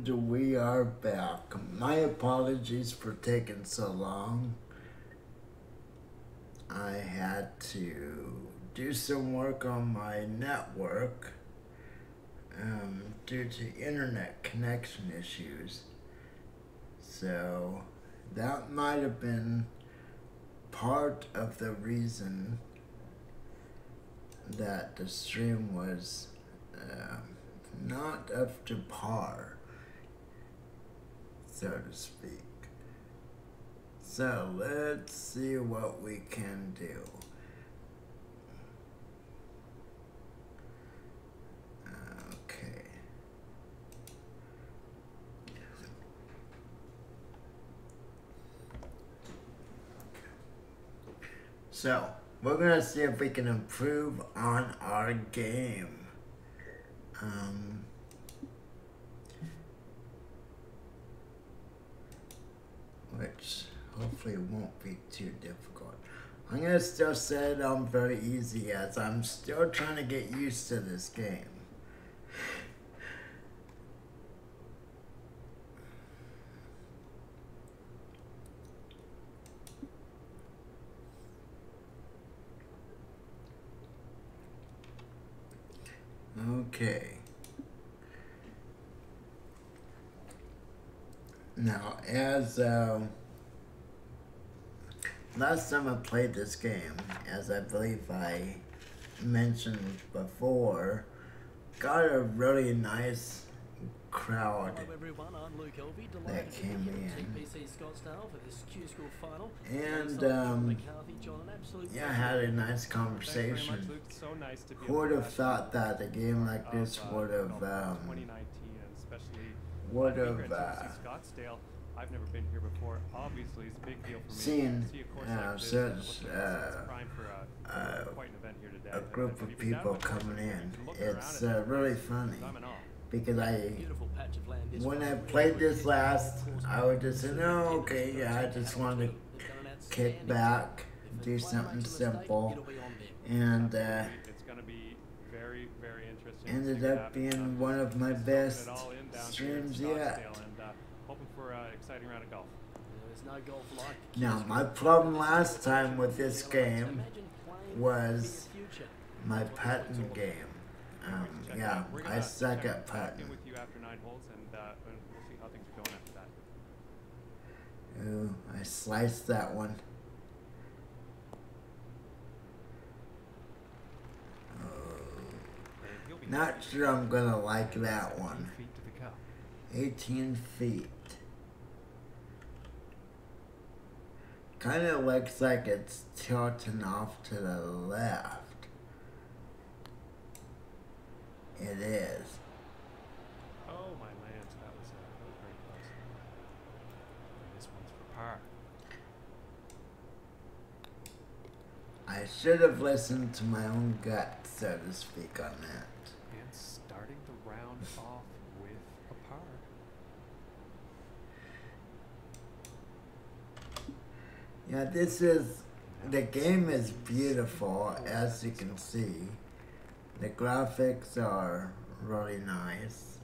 And we are back. My apologies for taking so long. I had to do some work on my network due to internet connection issues. So that might have been part of the reason that the stream was not up to par, so to speak. So let's see what we can do. Okay. So we're gonna see if we can improve on our game. Which hopefully won't be too difficult. I'm gonna still say it on very easy as I'm still trying to get used to this game. Okay. Now, as last time I played this game, as I believe I mentioned before, got a really nice crowd that came in, and yeah, I had a nice conversation. Who would have thought that a game like this would have I've never been here before. Obviously, it's a big deal for me. seen such quite an event here today. a group of people coming in. It's really funny because when I played this last, I would just say, no, okay, yeah, I just wanted to kick back, do something simple, and it's going to be very, very interesting. ended up being one of my best streams yet. Hoping for an exciting round of golf. Now, my problem last time with this game was my putting game. Yeah, I suck at putting. With you after 9 holes, and we'll see how things are going after that. Ooh, I sliced that one. Not sure I'm gonna like that one. 18 feet. Kind of looks like it's tilting off to the left. It is. Oh my lands, that was very close. This one's for par. I should have listened to my own gut, so to speak, on that. And starting the round off with a par. Yeah, the game is beautiful, as you can see. The graphics are really nice.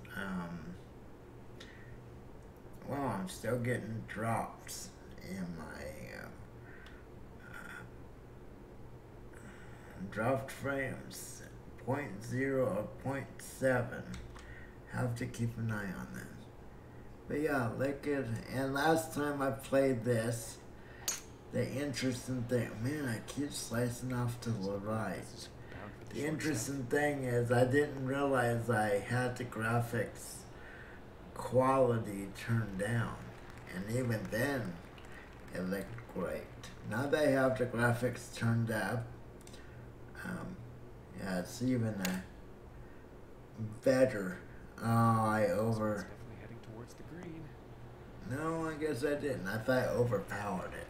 Well, I'm still getting drops in my dropped frames, 0.0 or 0.7. Have to keep an eye on them. But yeah, look at, and last time I played this, the interesting thing, man, I keep slicing off to the right. The interesting thing is I didn't realize I had the graphics quality turned down. And even then, it looked great. Now that I have the graphics turned up, yeah, it's even better. Oh, I over... Definitely heading towards the green. No, I guess I didn't. I thought I overpowered it.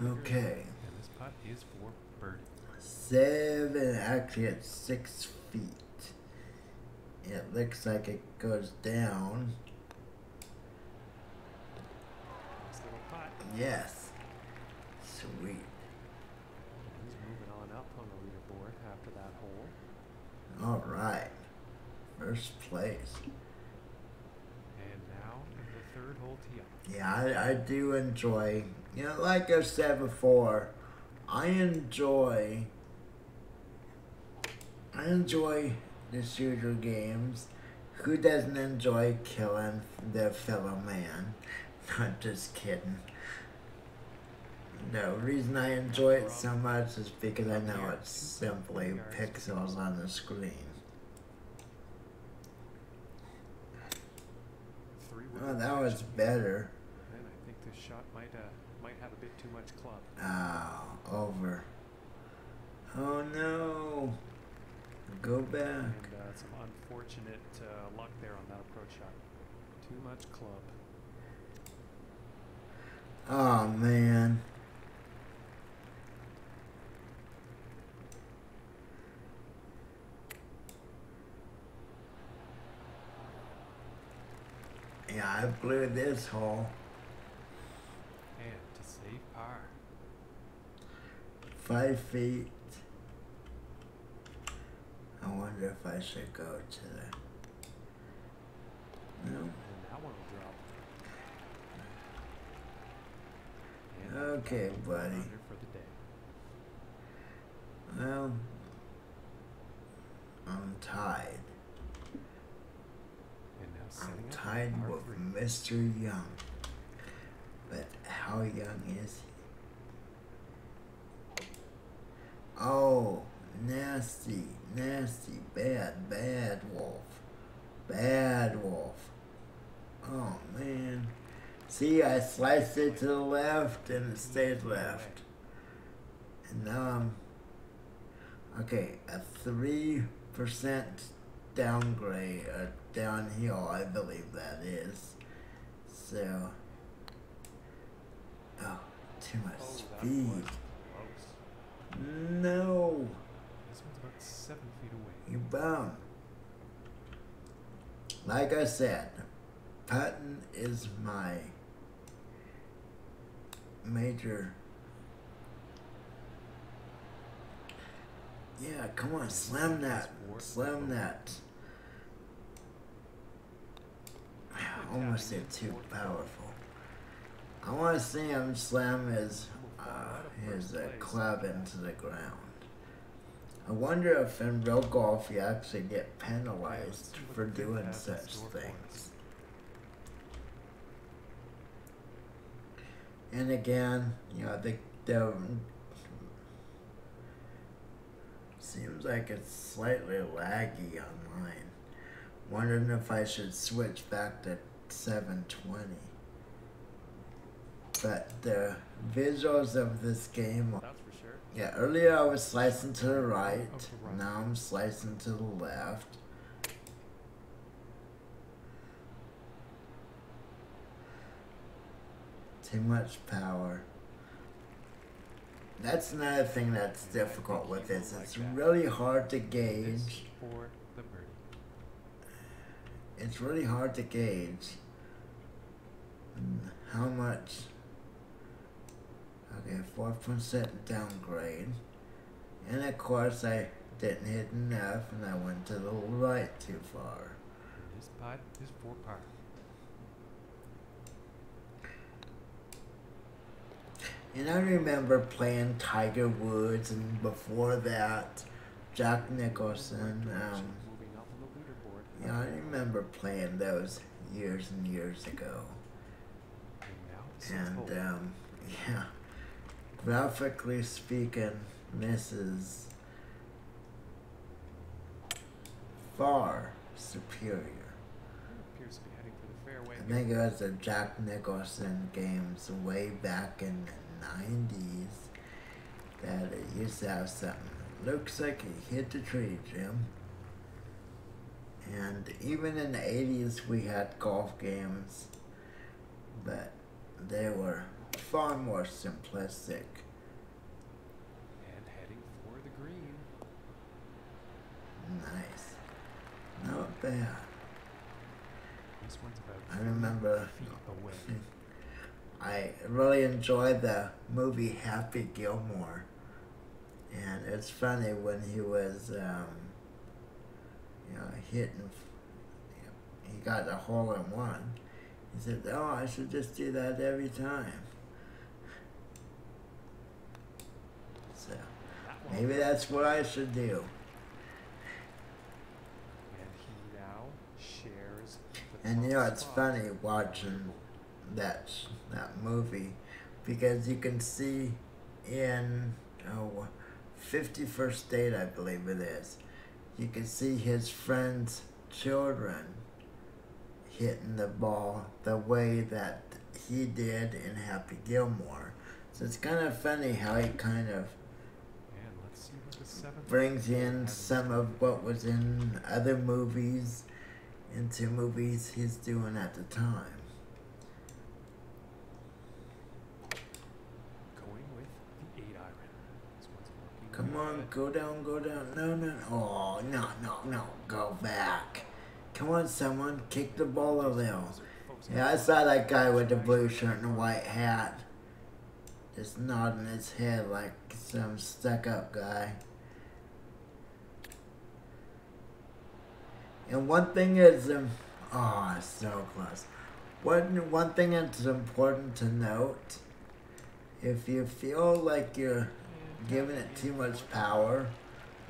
Okay. And this putt is for birdie. 7, actually it's 6 feet. It looks like it goes down. Nice little putt. Yes. Sweet. He's moving on up on the leaderboard after that hole. Alright. First place. third hole tee up. Yeah, I do enjoy, like I said before, I enjoy the shooter games. Who doesn't enjoy killing their fellow man? Not just kidding. The reason I enjoy it so much is because I know it's simply pixels on the screen. Oh, that was better. And I think this shot might have a bit too much club. Oh, over. Oh no. Go back. And some unfortunate luck there on that approach shot. Too much club. Oh man. Yeah, I blew this hole. And to save par. 5 feet. I wonder if I should go to the... No. And that one will drop. And Okay, buddy. under for the day. Well, I'm tied. And now I'm setting up tied par with three. Mr. Young. But how young is he? Oh, nasty, nasty, bad wolf. Bad wolf. Oh, man. See, I sliced it to the left and it stayed left. And now I'm... Okay, a 3% downgrade, downhill, I believe that is. So... Oh, too much speed. Close. No! This one's about 7 feet away. You bum. Like I said, putting is my major... Yeah, come on, slam that. Slam that. I almost said too powerful. I want to see him slam his club into the ground. I wonder if in real golf you actually get penalized for doing such things. And again, the seems like it's slightly laggy online. Wondering if I should switch back to 720. But the visuals of this game, That's for sure. yeah, earlier I was slicing to the right, now I'm slicing to the left. Too much power. That's another thing that's difficult with this. It's really hard to gauge. For the birdie. It's really hard to gauge how much. Okay, 4% downgrade. And of course I didn't hit enough and I went to the right too far. And this putt is for par. And I remember playing Tiger Woods and before that, Jack Nicholson. Moving up on the leaderboard. Yeah, I remember playing those years and years ago. And now Yeah, graphically speaking, this is far superior. appears to be heading for the fairway. I think it was the Jack Nicholson games way back in the 90s that it used to have something. Looks like he hit the tree, Jim. And even in the 80s we had golf games, but they were far more simplistic. And heading for the green. Nice. Not bad. This one's about I remember 3 feet away. I really enjoyed the movie Happy Gilmore. And it's funny when he was, hitting, he got a hole in one. He said, oh, I should just do that every time. So, maybe that's what I should do. And he now shares the And you know, top it's spot. funny watching that movie, because you can see in 51st Date, I believe it is, you can see his friends' children hitting the ball the way that he did in Happy Gilmore. So it's kind of funny how he kind of And let's see what the seventh brings in has some store. of what was in other movies into movies he's doing at the time. Going with the 8 iron. This one's looking Come on, good. go down, go down. No, no, oh, no, no, no, go back. Come on, someone, kick the ball a little. Yeah, I saw that guy with the blue shirt and a white hat just nodding his head like some stuck-up guy. And one thing is, oh, it's so close. One thing that's important to note, if you feel like you're giving it too much power,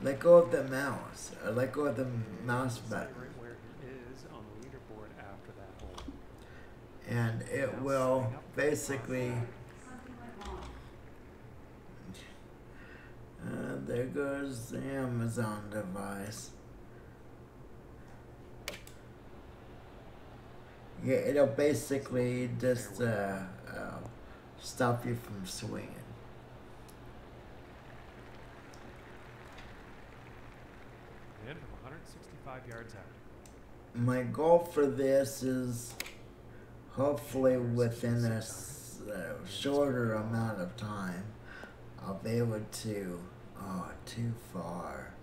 let go of the mouse, or let go of the mouse button. Right where he is on the leaderboard after that hole. And it will basically, there goes the Amazon device. Yeah, it'll basically just stop you from swinging. And from 165 yards out. My goal for this is hopefully within a shorter amount of time, I'll be able to, too far.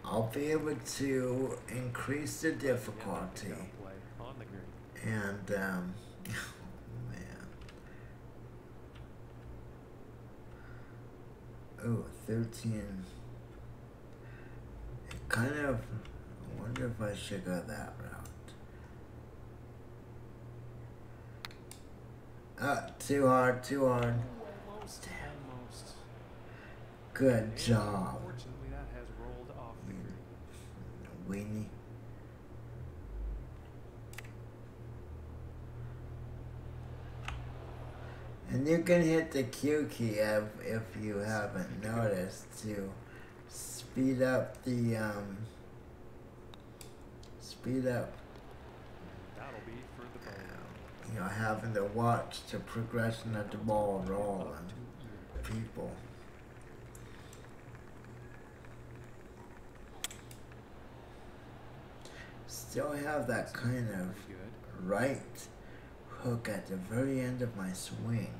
I'll be able to increase the difficulty. Play on the green. And, man. Oh, 13. It kind of, I wonder if I should go that route. Too hard, too hard. Almost, almost. Good And job. unfortunately, that has rolled off the green. Weenie. And you can hit the Q key if you haven't noticed to speed up the That'll be for the ball. having to watch the progression of the ball rolling people. Still have that kind of Good. right hook at the very end of my swing.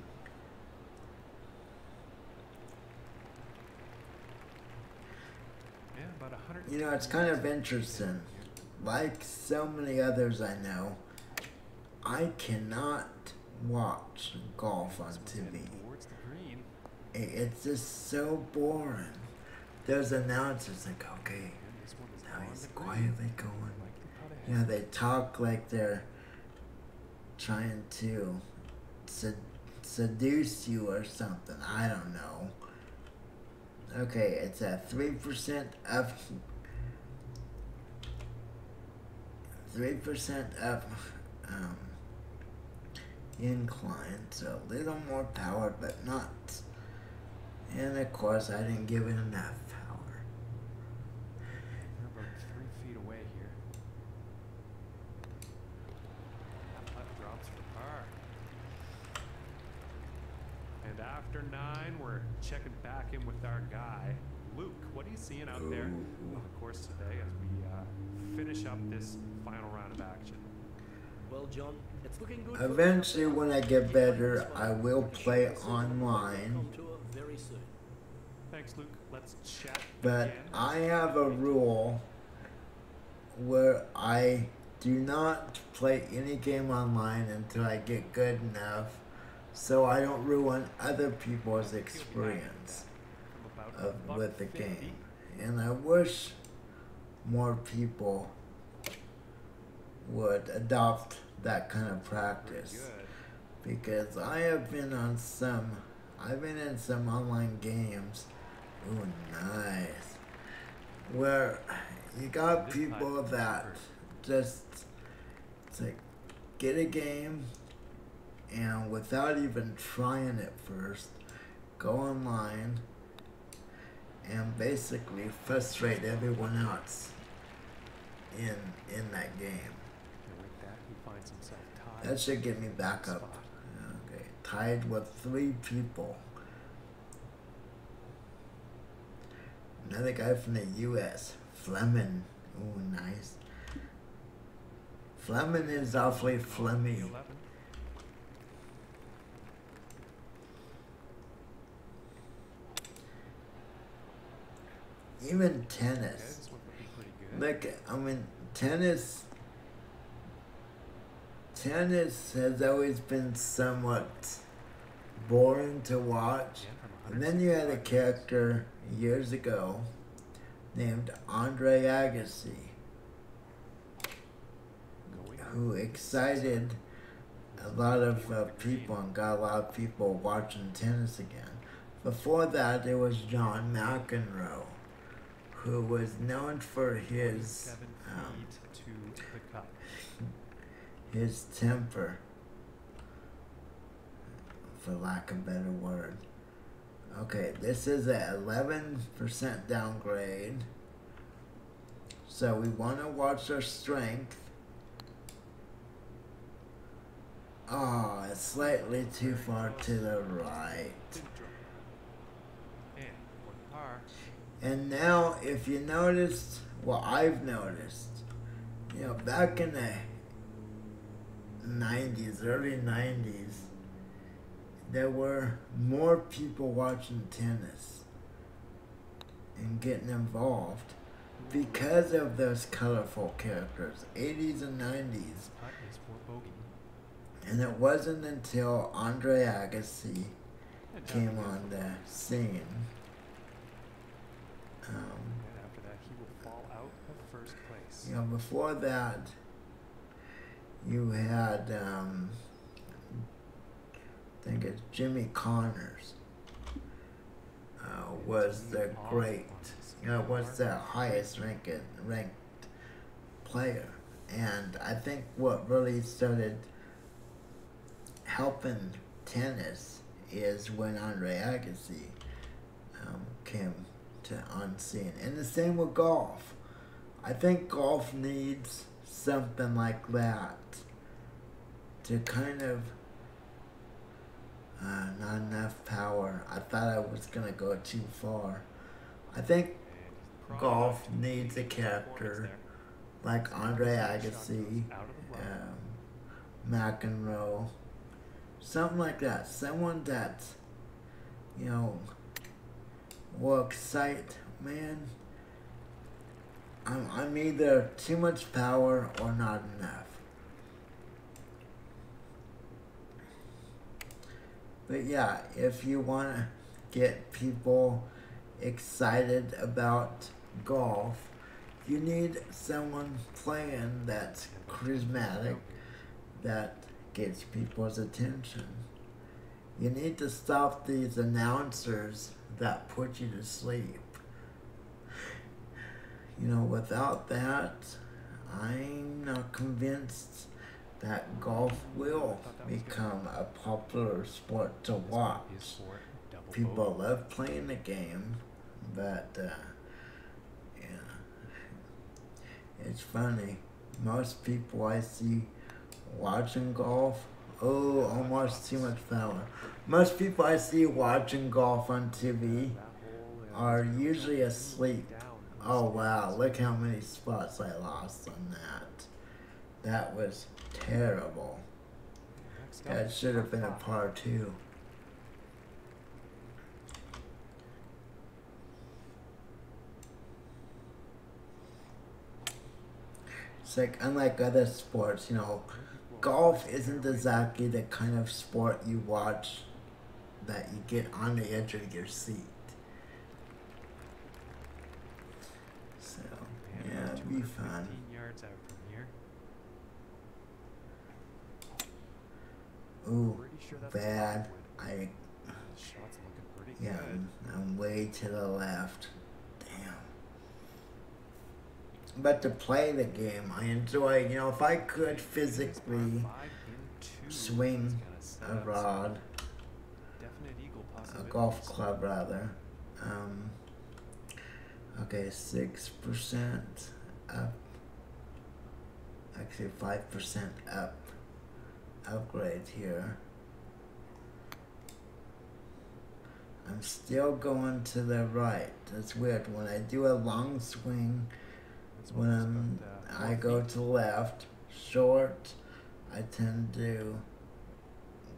Yeah, about 100. You know, it's kind of interesting. Like so many others I know, I cannot watch golf on TV. Towards the green. It's just so boring. There's announcers like, okay, And this one is now on he's the green. quietly going. Like the putt ahead. They talk like they're trying to seduce you or something. I don't know. Okay, it's at 3% up. 3% up incline, so a little more power, but not. And of course, I didn't give it enough power. We're about 3 feet away here. That putt drops for par. And after 9, we're checking back in with our guy, Luke. What are you seeing out there on the course today as we finish up this final round of action? Well, John, it's looking good. Eventually, when I get better, I will play online. Very soon. Thanks, Luke. Let's chat But again. I have a rule where I do not play any game online until I get good enough so I don't ruin other people's experience with the game. And I wish more people would adopt that kind of practice. Because I've been in some online games. Ooh, nice. Where you got people that just like get a game and without even trying it first, go online and basically frustrate everyone else in that game. And with that, he finds himself tied. That should get me back up. Okay, tied with 3 people. Another guy from the U.S., Fleming. Ooh, nice. Fleming is awfully phlegmy. Even tennis. Look, I mean, tennis has always been somewhat boring to watch. And then you had a character years ago named Andre Agassi who excited a lot of people and got a lot of people watching tennis again. Before that, it was John McEnroe, who was known for his temper, for lack of a better word. Okay, this is an 11% downgrade. So we want to watch our strength. Oh, it's slightly too far to the right. And now, if you noticed, well, I've noticed, you know, back in the 90s, early 90s, there were more people watching tennis and getting involved because of those colorful characters, 80s and 90s. And it wasn't until Andre Agassi came on the scene. After that, he will fall out of first place. You know, before that, you had, I think it's Jimmy Connors, was the great, you know, was the highest ranked player. And I think what really started helping tennis is when Andre Agassi came on scene. And the same with golf. I think golf needs something like that to kind of not enough power. I thought I was gonna go too far. I think golf needs a character like Andre Agassi, McEnroe, something like that. Someone that, you know, will excite. Man, I'm either too much power or not enough. But yeah, if you want to get people excited about golf, you need someone playing that's charismatic, that gets people's attention. You need to stop these announcers that put you to sleep. You know, without that, I'm not convinced that golf will become a popular sport to watch. People love playing the game, but yeah, it's funny. Most people I see watching golf, almost too much power. Most people I see watching golf on TV are usually asleep. Oh wow, look how many spots I lost on that. That was terrible. That should have been a par 2. It's like, unlike other sports, you know, golf isn't exactly the kind of sport you watch that you get on the edge of your seat. So, yeah, it'd be fun. Yards out from here. Ooh, Pretty sure that's bad. the shot's looking pretty Yeah, good. I'm way to the left. Damn. But to play the game, I enjoy, you know, if I could physically swing a rod, Definite eagle a possibilities. golf club rather. Okay, 6% up. Actually, 5% up. Upgrade here. I'm still going to the right. That's weird. When I do a long swing, when I go to the left, short, I tend to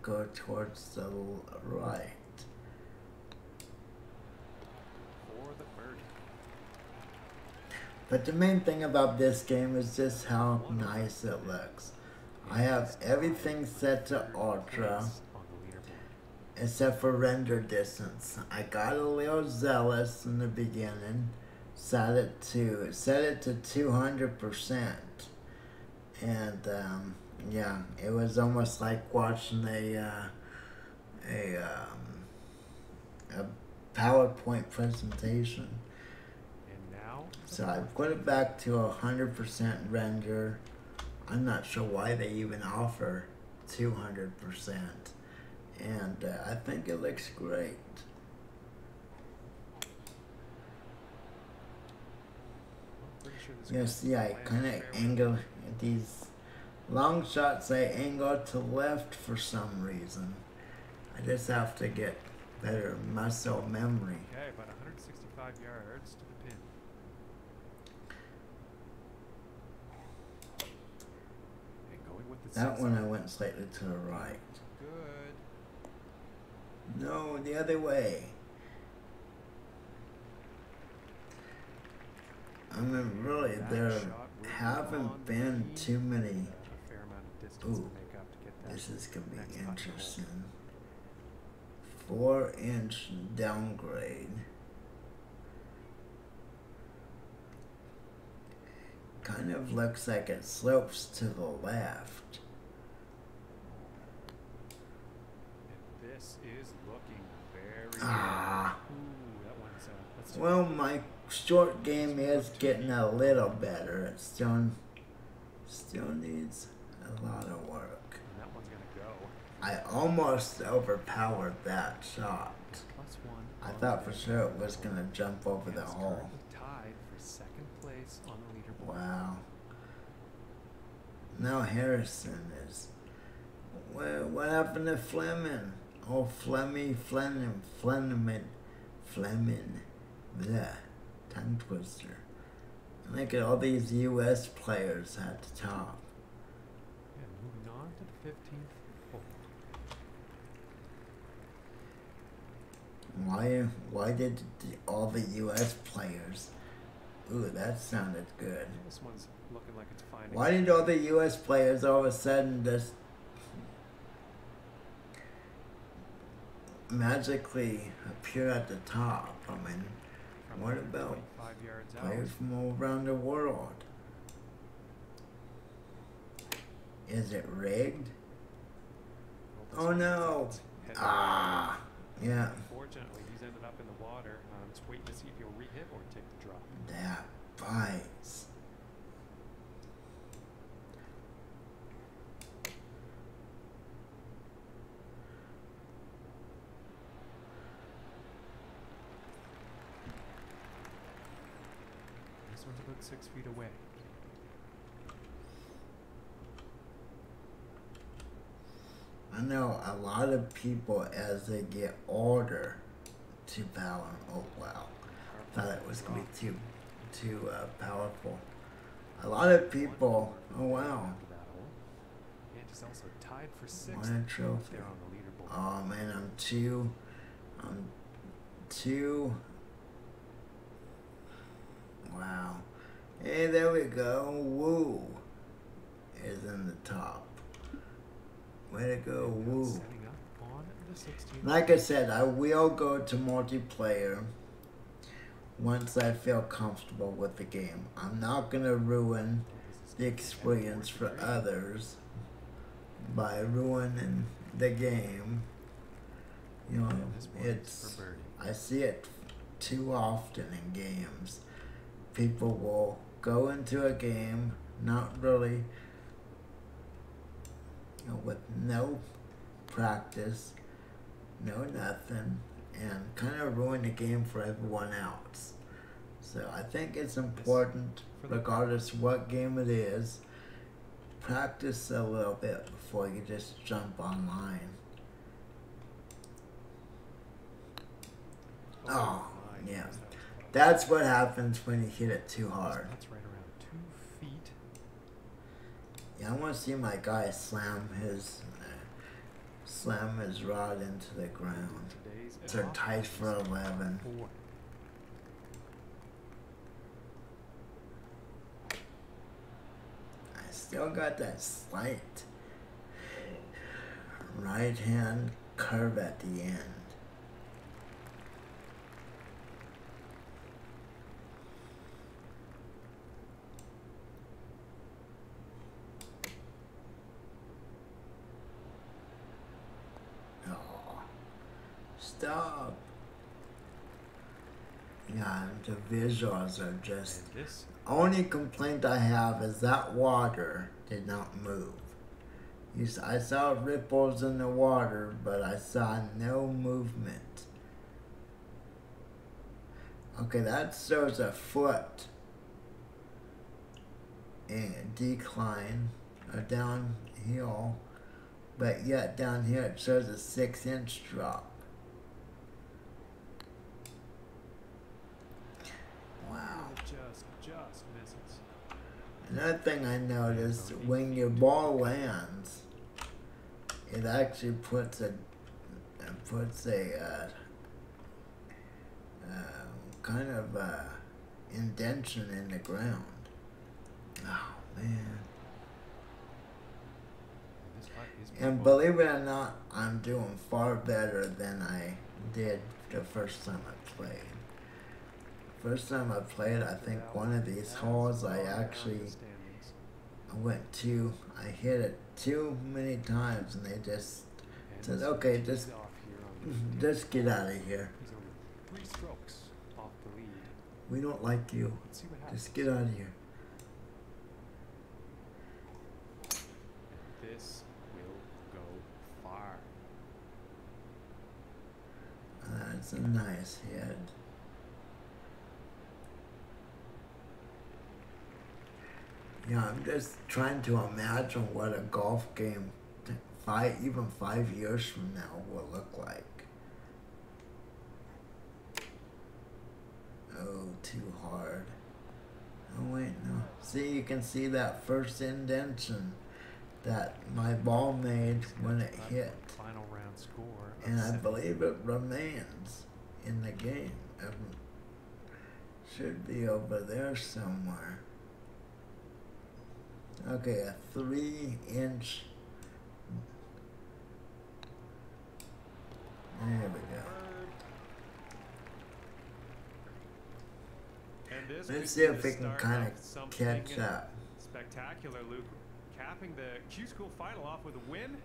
go towards the right. For the birdie. But the main thing about this game is just how nice it looks. I have everything set to ultra, except for render distance. I got a little zealous in the beginning, set it to 200%, and yeah, it was almost like watching a PowerPoint presentation. And now, So I put it back to 100% render. I'm not sure why they even offer 200%. And I think it looks great. You see, I kind of angle these long shots. I angle to left for some reason. I just have to get better muscle memory. Okay, about 165 yards to the pin. And going with the That one I went slightly to the right. Good. No, the other way. I mean, really, there haven't been too many. A fair amount of distance to Ooh, make up to get that. this is gonna be next putt interesting. 4-inch downgrade. Kind of looks like it slopes to the left. And this is looking very Ah. good. Ooh, that one's let's Well, my short game is getting a little better. It still needs a lot of work. and that one's gonna go. I almost overpowered that shot. +1. I thought for sure it was gonna jump over the hole. Tied for second place on the leaderboard. Wow. Now Harrison is. What happened to Fleming? Oh, Fleming. Blah. Tongue twister. Look at all these U.S. players at the top. And moving on to the 15th hole. Why did all the U.S. players? Ooh, that sounded good. This one's looking like it's finding. Why did all the U.S. players all of a sudden just magically appear at the top? I mean, from what about 25 yards out. players from all around the world? Is it rigged? Oh no! Ah, yeah. Unfortunately, he's ended up in the water. Just waiting to see if he'll re-hit or take the drop. That bites. This one's about 6 feet away. I know a lot of people as they get older to power. Oh wow, thought it was gonna be too powerful. A lot of people. Oh wow. And he's also tied for 6th Won a trophy. there on the leaderboard. Oh man, I'm two. Wow. Hey, there we go. Woo is in the top. Way to go, woo. Setting up on the 16th. Like I said, I will go to multiplayer once I feel comfortable with the game. I'm not gonna ruin the experience for others by ruining the game. You know, And this one is it's, for birdie. I see it too often in games. People will go into a game, not really, you know, with no practice, no nothing, and kind of ruin the game for everyone else. So I think it's important, regardless what game it is, practice a little bit before you just jump online. Oh, yeah. That's what happens when you hit it too hard. That's right around 2 feet. Yeah, I want to see my guy slam his rod into the ground. They're tight for 11. I still got that slight right hand curve at the end. Stop. Yeah, the visuals are just... Only complaint I have is that water did not move. I saw ripples in the water, but I saw no movement. Okay, that shows a foot decline, or downhill, but yet down here it shows a 6-inch drop. Wow. Just misses. Another thing I noticed, when your ball lands, it actually puts a kind of indentation in the ground. Oh man. And believe it or not, I'm doing far better than I did the first time I played. First time I played, I think one of these holes I hit it too many times, and they just said, okay, just get out of here. 3 strokes off the lead. We don't like you. Just get out of here. This will go far. That's a nice hit. Yeah, I'm just trying to imagine what a golf game even 5 years from now will look like. Oh, too hard. Oh wait, no. See, you can see that first indentation that my ball made when it hit. Final round score. And I believe it remains in the game. It should be over there somewhere. Okay, a 3-inch. There we go. Let's see if we can kind of catch up. Spectacular, Luke. Capping the Q School final off with a win.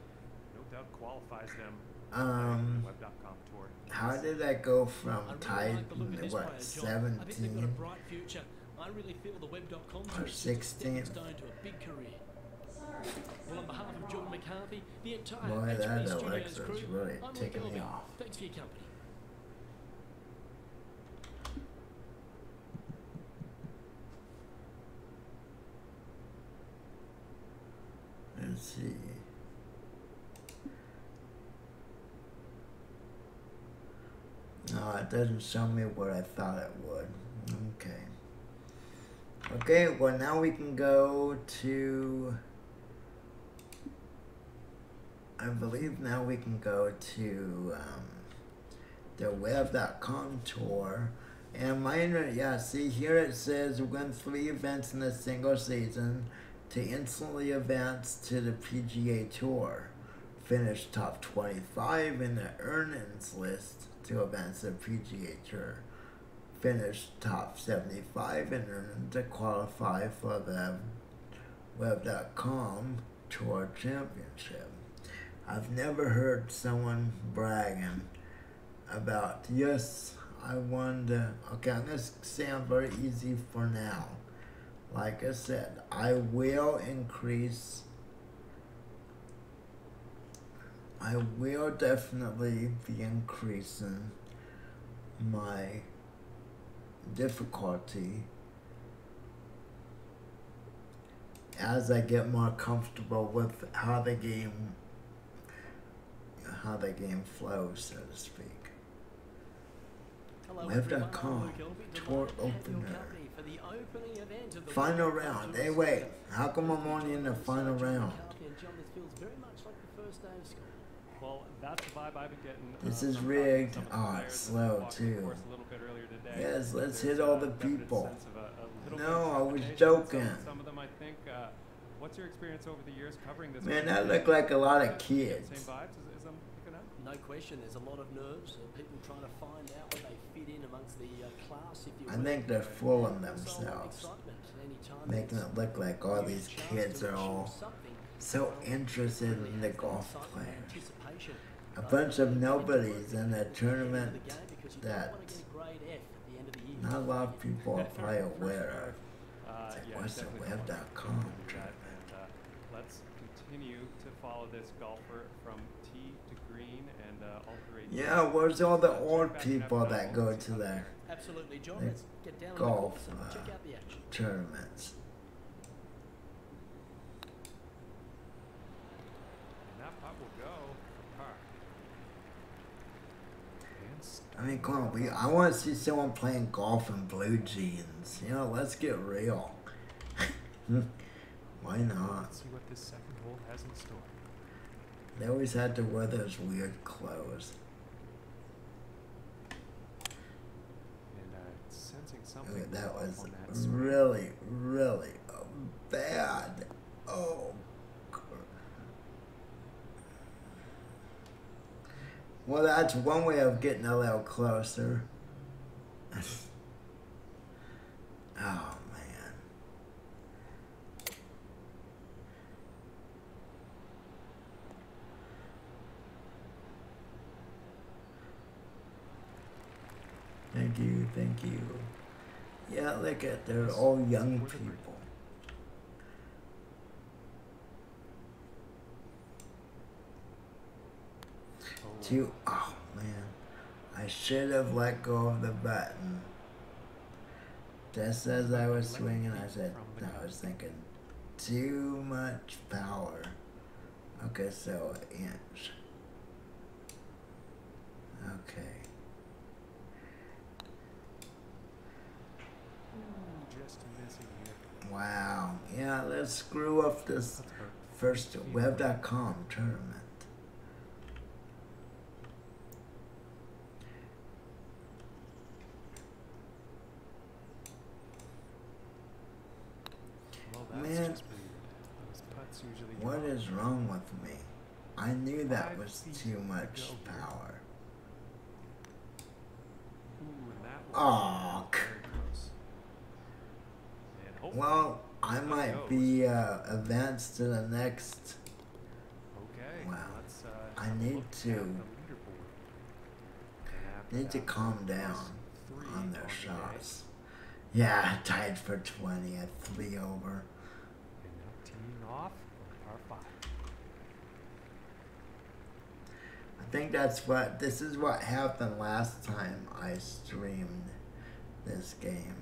No doubt qualifies them. Web.com tour. How did I go from tied to what, 17 I really feel the Web.com or 16? down to a big career. Well, on behalf of John McCarthy, the entire Boy, that Studios Alexa's crew, really I'm ticking Luke me Elving. off. Thanks for your company. Let's see. No, it doesn't show me what I thought it would. Okay. Okay, well now we can go to... I believe now we can go to the web.com tour. And yeah, see here it says win 3 events in a single season to instantly advance to the PGA Tour. Finish top 25 in the earnings list to advance to the PGA Tour. Finish top 75 in earnings to qualify for the web.com Tour Championship. I've never heard someone bragging about, yes, I won the, okay, I'm going to sound very easy for now. Like I said, I will definitely be increasing my difficulty as I get more comfortable with how the game flows, so to speak. Web.com, tour opener. Final round. Hey, wait. How come I'm only in the final round? Well, that's the vibe I've been getting. This is rigged. Oh, it's slow too. Yes, let's hit all the people. No, I was joking. Some of them, I think. What's your experience over the years covering this? Man, that looked like a lot of kids. Same vibes as I'm picking up? No question, there's a lot of nerves. People trying to find out where they fit in amongst the class, if you will. I think they're fooling themselves, making it look like all these kids are all so interested in the golf players. A bunch of nobodies in a tournament that not a lot of people are probably aware of. It's like, what's the web.com tournament? Let's continue to follow this golfer from tee to green and alterate. Yeah, where's all the old people that go to the Absolutely, John. Let's get down golf and check out the action. tournaments? And that putt will go for par. I mean, come on, I want to see someone playing golf in blue jeans. You know, let's get real. Why not? Let's see what this second hole has in store. They always had to wear those weird clothes. And sensing something. Okay, that was on that swing. really, really bad. Oh. Well, that's one way of getting a little closer. Oh, man. Thank you, thank you. Yeah, look at, they're all young people. Oh man, I should have let go of the button. Just as I was swinging, I was thinking, too much power. Okay, so an inch. Okay. Just missing here. Wow. Yeah, let's screw up this first web.com tournament. Man, what is wrong with me? I knew that was too much power. Oh, well, I might be advanced to the next. Wow, I need to calm down on their shots. Yeah, tied for 20 at 3 over. Off par 5. I think this is what happened last time I streamed this game.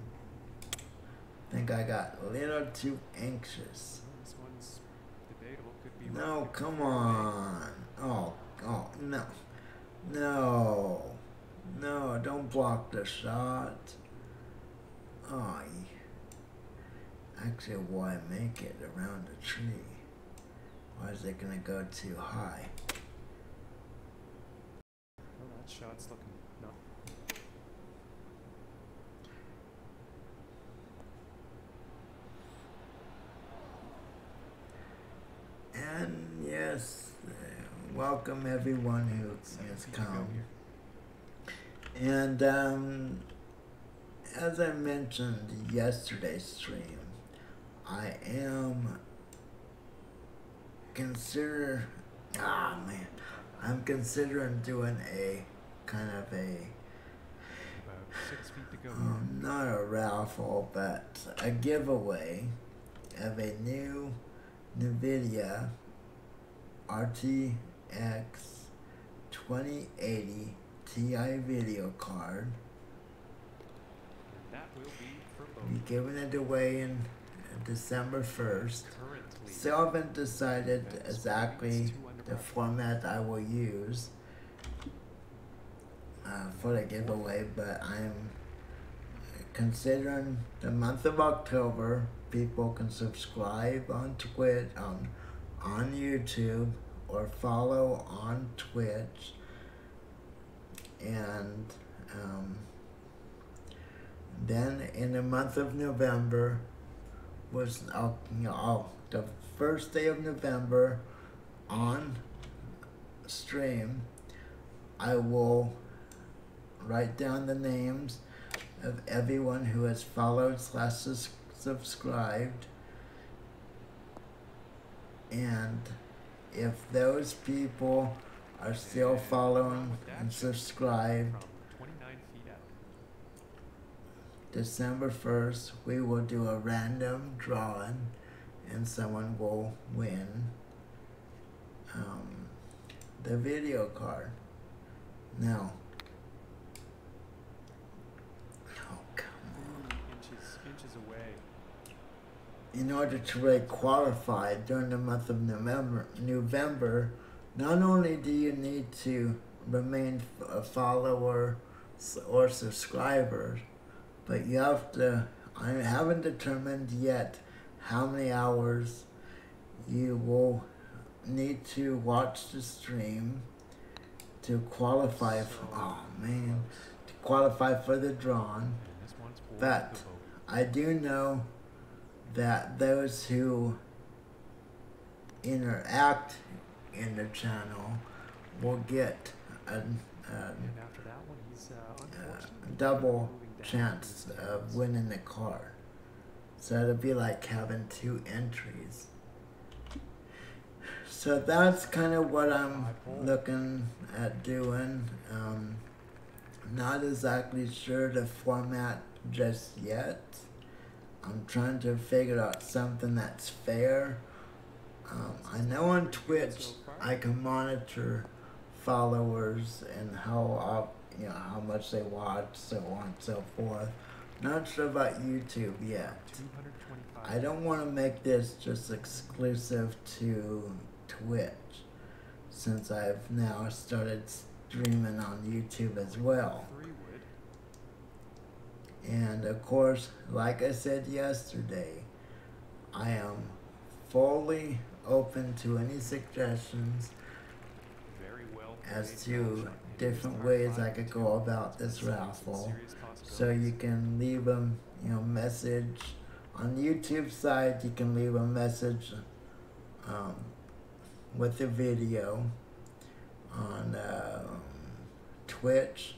I think I got a little too anxious. This one's debatable. Could be No, come on. Oh, no. No, don't block the shot. Oh, actually, why make it around a tree? Why is it gonna go too high? Well, that shot's looking no. And yes, welcome everyone who has come. And as I mentioned yesterday's stream, I am consider Ah, man. I'm considering doing a kind of a, About 6 feet to go here. not a raffle, but a giveaway of a new NVIDIA RTX 2080 Ti video card. And that will be for Be both. giving it away in December 1st. Currently, Still haven't decided exactly the format I will use for the giveaway, but I'm considering the month of October. People can subscribe on Twitch, on YouTube, or follow on Twitch, and then in the month of November was the first day of November on stream. I will write down the names of everyone who has followed / subscribed, and if those people are still following and subscribed, from 29 feet out. December 1st, we will do a random drawing, and someone will win the video card. Now, oh, come on. Inches away. In order to really qualify during the month of November, not only do you need to remain a follower or subscriber, but you have to, I haven't determined yet how many hours you will need to watch the stream to qualify for, to qualify for the drawing. And this one's for But the boat. I do know that those who interact in the channel will get a And after that one, he's unfortunately double moving down chance to the of stands. winning the card. So it'll be like having 2 entries. So that's kind of what I'm looking at doing. Not exactly sure the format just yet. I'm trying to figure out something that's fair. I know on Twitch I can monitor followers and how much they watch, so on and so forth. Not sure about YouTube yet. 225. I don't want to make this just exclusive to Twitch, since I've now started streaming on YouTube as well. 3 wood. And of course, like I said yesterday, I am fully open to any suggestions Very well as played, to well shot. different Star ways I 5 could to go about this some raffle. serious So you can leave a message on YouTube side. You can leave a message with the video. On Twitch,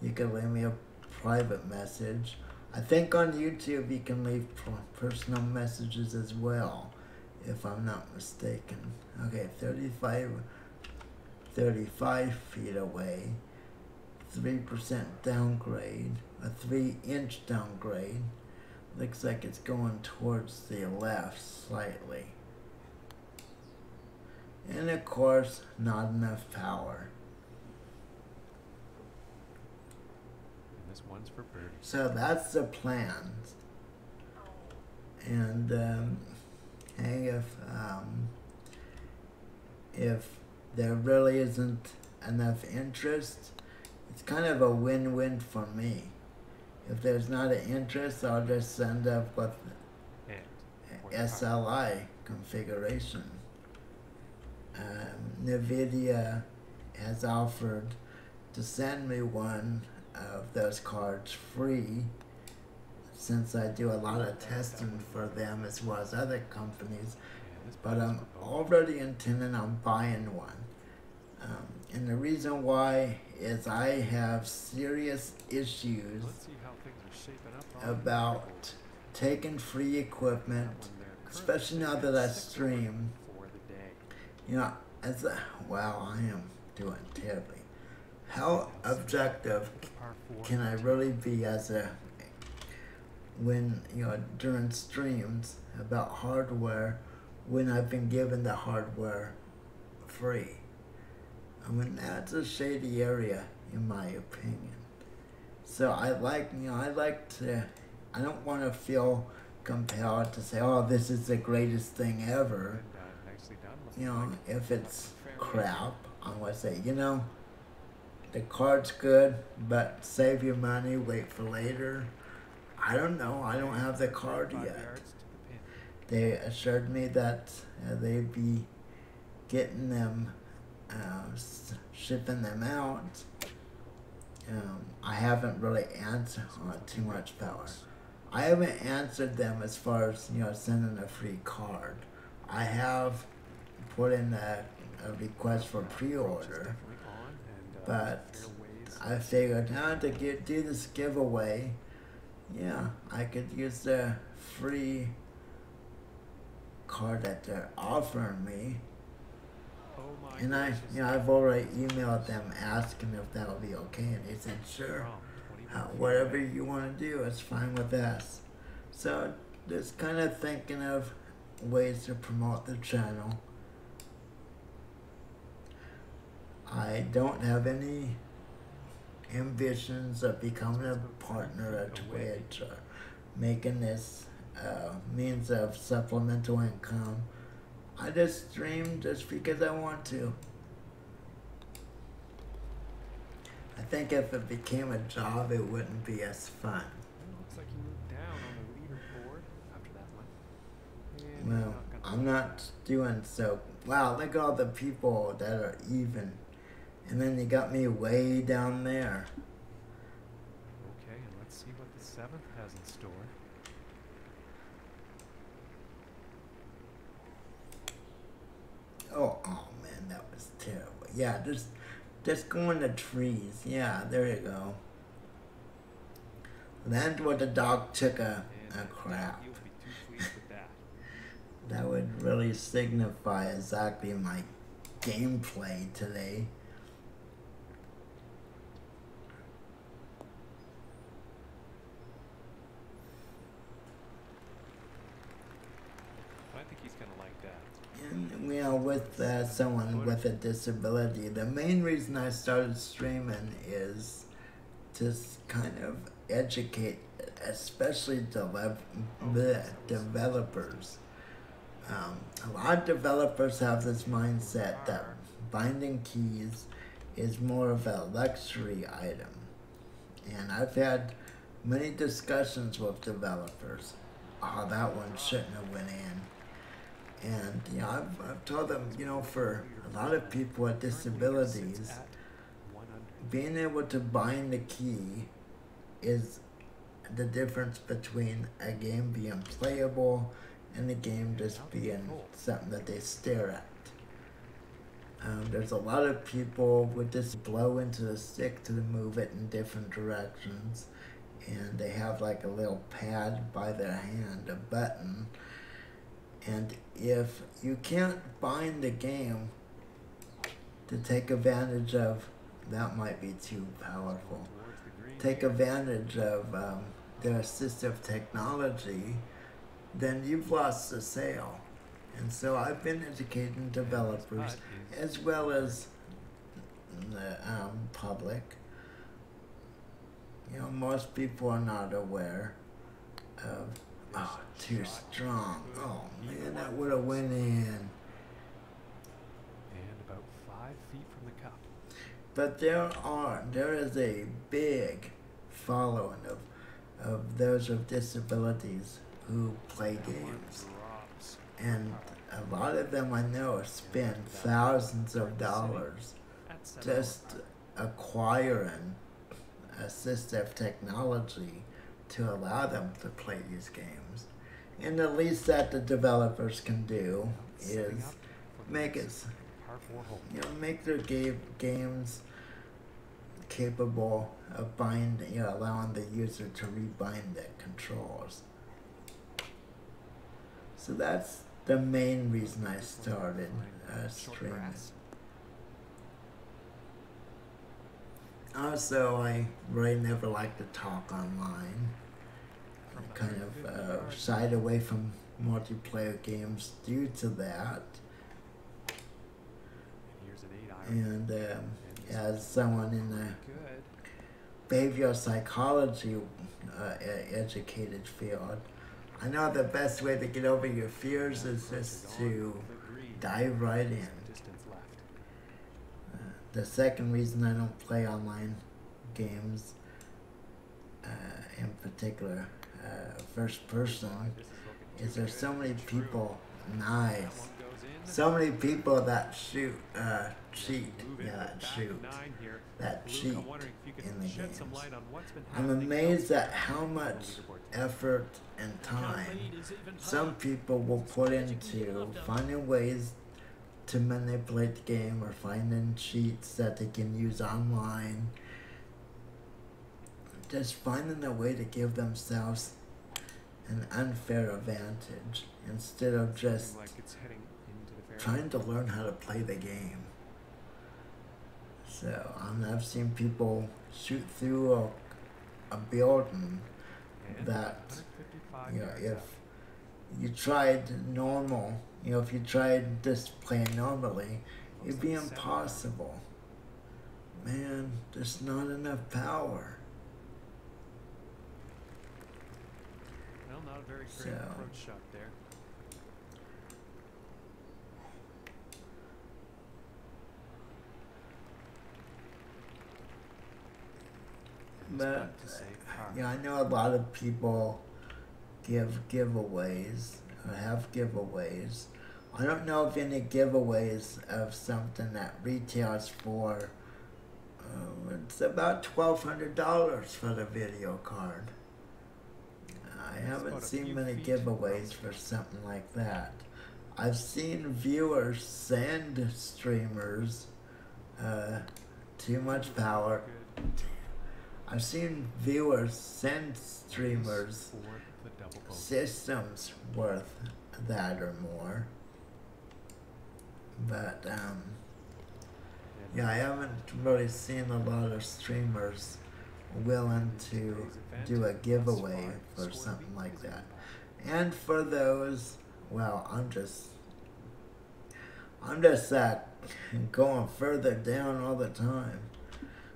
you can leave me a private message. I think on YouTube you can leave personal messages as well, if I'm not mistaken. Okay, 35 feet away, 3% downgrade, a 3-inch downgrade. Looks like it's going towards the left slightly. And of course, not enough power. And this one's for birdie. So that's the plan. And hey, if there really isn't enough interest, it's kind of a win-win for me. If there's not an interest, I'll just send up with And SLI configuration. NVIDIA has offered to send me one of those cards free, since I do a lot of testing for them as well as other companies. But I'm already intending on buying one. And the reason why is I have serious issues let's see how things are shaping up on about taking free equipment, especially now that I stream. for the day. You know, As a, wow, I am doing terribly. How objective Par 4. can I really be as a when during streams about hardware when I've been given the hardware free? I mean, that's a shady area in my opinion. So I like to, I don't want to feel compelled to say, oh, this is the greatest thing ever. Nicely done. If it's crap, I want to say, the card's good, but save your money, wait for later. I don't know. I don't have the card 5 yet. yards to the pin. They assured me that they'd be getting them, shipping them out. I haven't really answered too much power. I haven't answered them as far as sending a free card. I have put in a request for pre-order, but I figured now to do this giveaway, yeah, I could use the free card that they're offering me. And I've already emailed them asking if that would be okay, and they said sure. Whatever you want to do, it's fine with us. So just kind of thinking of ways to promote the channel. I don't have any ambitions of becoming a partner at Twitch or making this means of supplemental income. I just stream just because I want to. I think if it became a job, it wouldn't be as fun. Looks like you moved down on the leaderboard after that one. And Well, I'm not doing so. Wow, look at all the people that are even. And then you got me way down there. Okay, and let's see what the 7th has in store. Oh man, that was terrible. Yeah, just go in the trees. Yeah, there you go. Land where the dog took a crap. You'll be too pleased with that. That would really signify exactly my gameplay today. I think he's gonna like that. And, with someone with a disability, the main reason I started streaming is to kind of educate, especially developers. A lot of developers have this mindset that binding keys is more of a luxury item. And I've had many discussions with developers. Oh, that one shouldn't have went in. And I've told them, for a lot of people with disabilities, being able to bind the key is the difference between a game being playable and the game just being something that they stare at. There's a lot of people would just blow into the stick to move it in different directions, and they have like a little pad by their hand, a button. And if you can't bind the game to take advantage of, that might be too powerful. Take advantage of their assistive technology, then you've lost the sale. And so I've been educating developers as well as the public. Most people are not aware of. Oh, too strong. Oh man, that would have went in. And about 5 feet from the cup. But there is a big following of those with disabilities who play games. And a lot of them I know spend thousands of dollars just acquiring assistive technology to allow them to play these games. And the least that the developers can do is make their games capable of allowing the user to rebind the controls. So that's the main reason I started streaming. Also, I really never liked to talk online. I kind of shied away from multiplayer games due to that. And as someone in the behavioral psychology educated field, I know the best way to get over your fears is just to dive right in. The second reason I don't play online games, in particular first person, is there's so many people, so many people that cheat in the games. I'm amazed at how much effort and time some people will put into finding ways to manipulate the game or finding cheats that they can use online. Just finding a way to give themselves an unfair advantage instead of just trying to learn how to play the game. So I've seen people shoot through a building that, you know, if you tried normal, you know, if you tried just playing normally, it'd be impossible. Man, there's not enough power. Well, not a very great approach shot there. But yeah, I know a lot of people give giveaways or have giveaways. I don't know of any giveaways of something that retails for it's about $1,200 for the video card. I haven't seen many giveaways for something like that. I've seen viewers send streamers too much power. I've seen viewers send streamers systems worth that or more. But yeah, I haven't really seen a lot of streamers willing to do a giveaway for something like that. And for those, well, I'm just going further down all the time.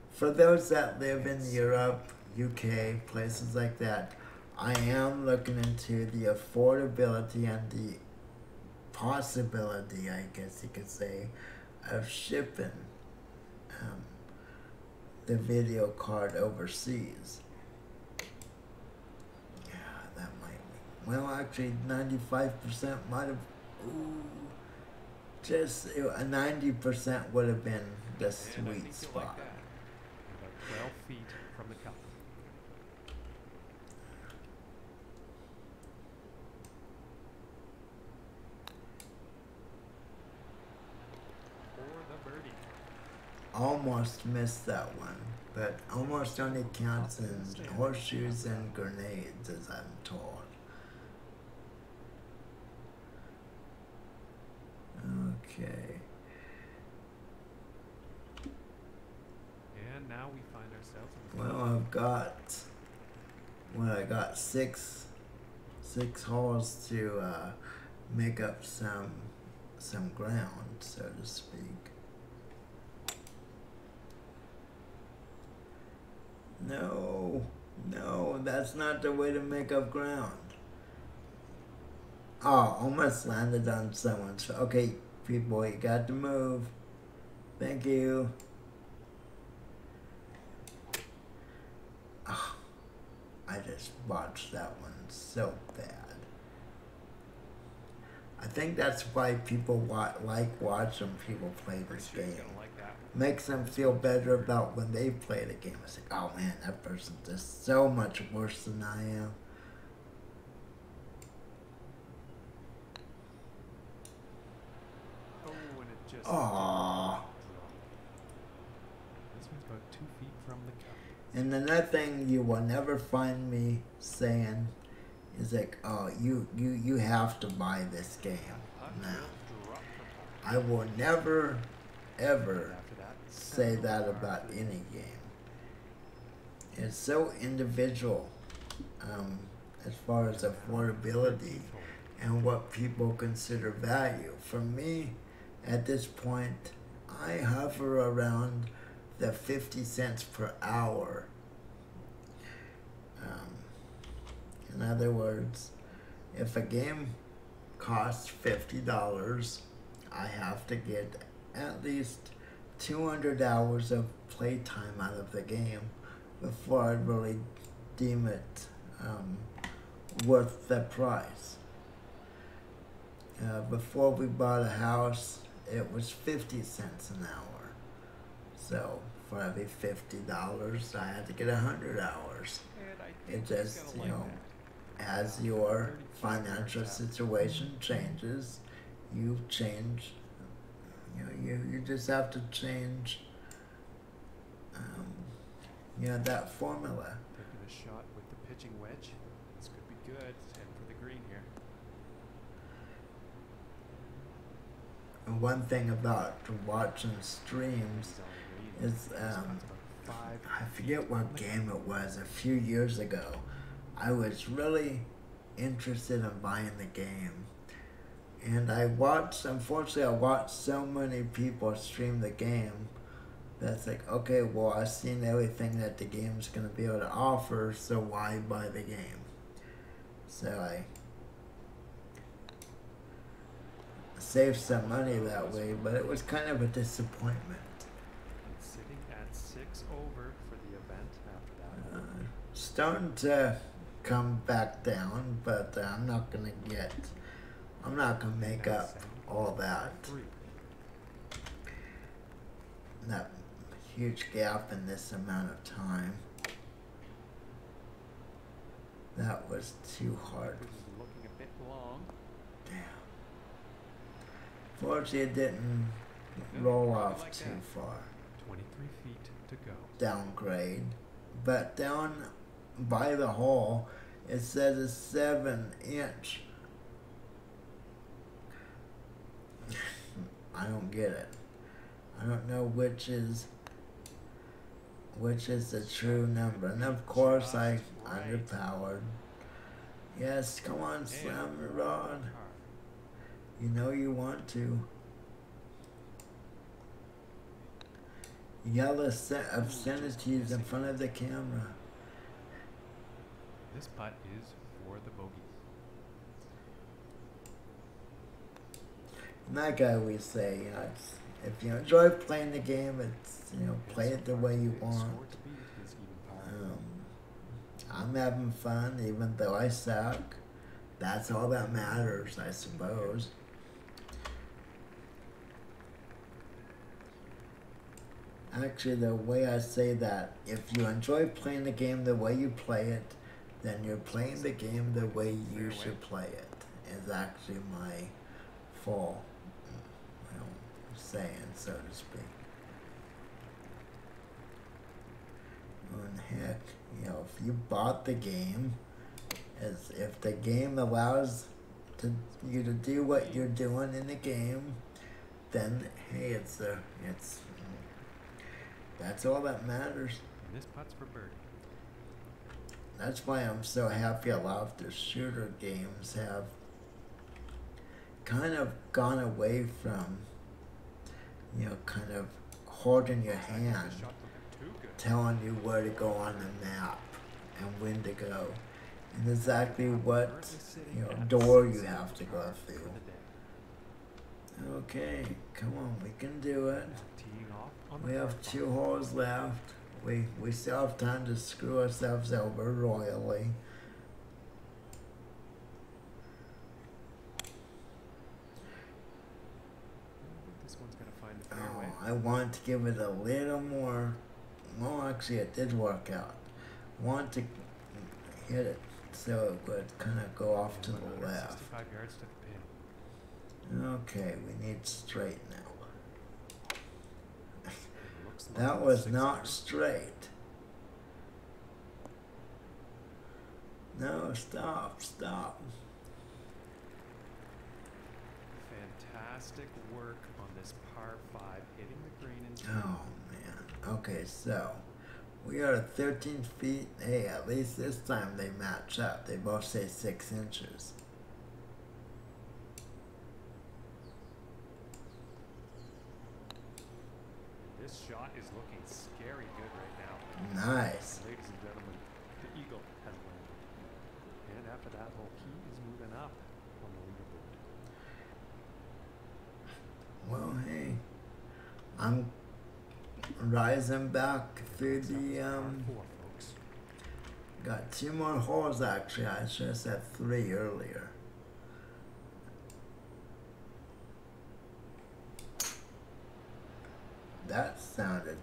For those that live in Europe, UK, places like that, I am looking into the affordability and the possibility, I guess you could say, of shipping the video card overseas. Yeah, that might be. Well, actually, 95% might have. Ooh, just a 90% would have been the sweet spot. Like 12 feet from the cup. For the birdie. Almost missed that one, but almost only counts in horseshoes and grenades, as I'm told. Okay. And now we find ourselves in the Well, I got six holes to make up some ground, so to speak. No, that's not the way to make up ground. Oh, almost landed on someone's. Okay, people, you got to move. Thank you. Oh, I just botched that one so bad. I think that's why people like watching people play this game. Makes them feel better about when they play the game. It's like, oh man, that person's just so much worse than I am. Oh, and it just. Aww. This one's about 2 feet from the cup. And another thing you will never find me saying It's like, oh, you have to buy this game now. I will never, ever say that about any game. It's so individual as far as affordability and what people consider value. For me, at this point, I hover around the 50 cents per hour. In other words, if a game costs $50, I have to get at least 200 hours of playtime out of the game before I really deem it worth the price. Before we bought a house, it was 50 cents an hour. So for every $50, I had to get 100 hours. It just, as your financial situation changes, you change. You just have to change. That formula. Taking a shot with the pitching wedge. This could be good. It's heading for the green here. And one thing about watching streams is I forget what game it was a few years ago. I was really interested in buying the game. And unfortunately I watched so many people stream the game that's like, okay, well, I've seen everything that the game's going to be able to offer, so why buy the game? So I saved some money that way, but it was kind of a disappointment. It's sitting at 6 over for the event after that. Starting to come back down, but I'm not going to make up all that huge gap in this amount of time. That was too hard. This is looking a bit long. Damn. Fortunately, it didn't roll off too far. 23 feet to go. Downgrade. But down by the hole, it says a 7-inch. I don't get it. I don't know which is the true number. And of course I underpowered. Yes, come on, slam the rod. You know you want to. Yell obscenities in front of the camera. This putt is for the bogey. And like I always say, if you enjoy playing the game, it's play it the way you want. I'm having fun, even though I suck. That's all that matters, I suppose. Actually, the way I say that, if you enjoy playing the game the way you play it, then you're playing the game the way you should play it, is actually my full saying, so to speak. And heck, if you bought the game, as if the game allows you to do what you're doing in the game, then hey, that's all that matters. And this putt's for birdie. That's why I'm so happy a lot of the shooter games have kind of gone away from, kind of holding your hand, telling you where to go on the map and when to go, and exactly what door you have to go through. Okay, come on, we can do it. We have 2 holes left. We still have time to screw ourselves over royally. This one's gonna find the fairway. I want to give it a little more. Well, actually, it did work out. I want to hit it so it would kind of go off to the left. 65 yards to the pin. Okay, we need straight now. That was not straight. No, stop, stop. Fantastic work on this par 5, hitting the green in 2. Oh, man. Okay, so we are at 13 feet. Hey, at least this time they match up. They both say 6 inches. This shot is looking scary good right now. Nice. Ladies and gentlemen, the eagle has landed. And after that hole, he is moving up on the leaderboard. Well, hey, I'm rising back through the, Par 4, folks. got 2 more holes actually. I should have said 3 earlier. That sounded,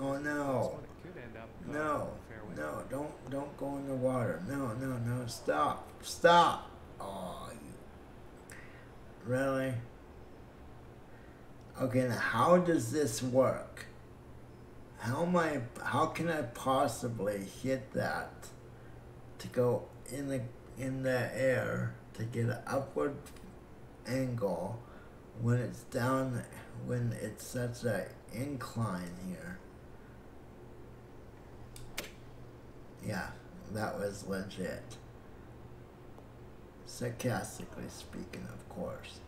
oh This no, one could end up no, on the fairway. no, don't go in the water. No, no, no, stop, stop. Oh, you, really? Okay, now how does this work? How can I possibly hit that to go in the air to get an upward angle when it's down, when it's such a incline here? Yeah, that was legit. Sarcastically speaking, of course.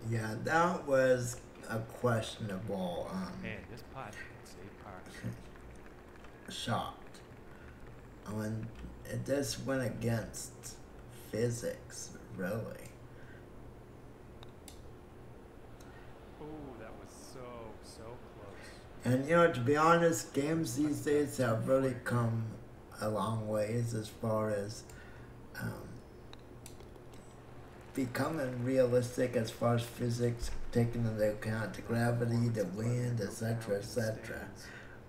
Yeah, that was a questionable Man, this putt is a par. shot. I mean, it just went against physics, really. Oh, that was so close. And you know, to be honest, games these days have really come a long ways as far as becoming realistic as far as physics, taking into account the gravity, the wind, etc., etc.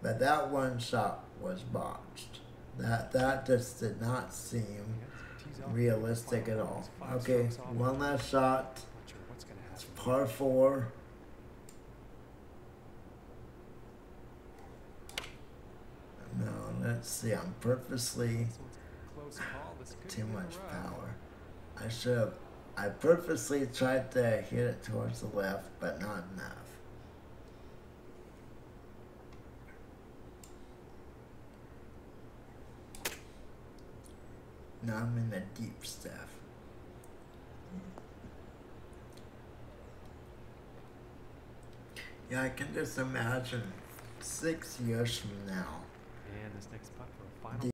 But that one shot was botched. That just did not seem realistic at all. Okay, one last shot. Not sure what's gonna It's happen. par 4. No, let's see. I'm purposely This one's a close call. This could too be in a much row. power. I purposely tried to hit it towards the left, but not enough. Now I'm in the deep stuff. Yeah, I can just imagine 6 years from now, And this next putt for a final.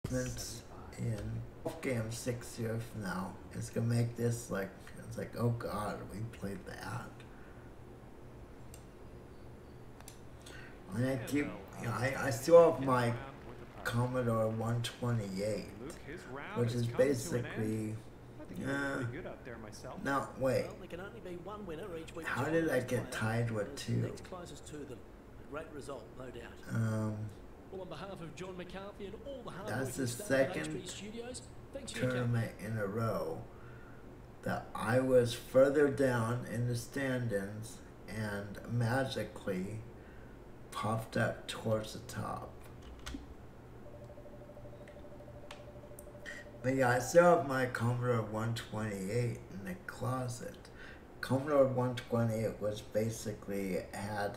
difference 75. in golf game 6 years from now is gonna make this like, it's like, oh god, we played that. And I keep, you know, I still have my Commodore 128, Luke, his round which has is come to an end. basically, I think you look pretty good out there myself. no, wait, Well, there can only be one winner each week. how John, did I best get player. tied with It's 2? Next closest to them. A great result, no doubt. Well, on behalf of John McCarthy and all the hard That's the working staff at second HB Studios, thanks for your tournament in a row that I was further down in the standings and magically popped up towards the top. But yeah, I still have my Commodore 128 in the closet. Commodore 128 was basically had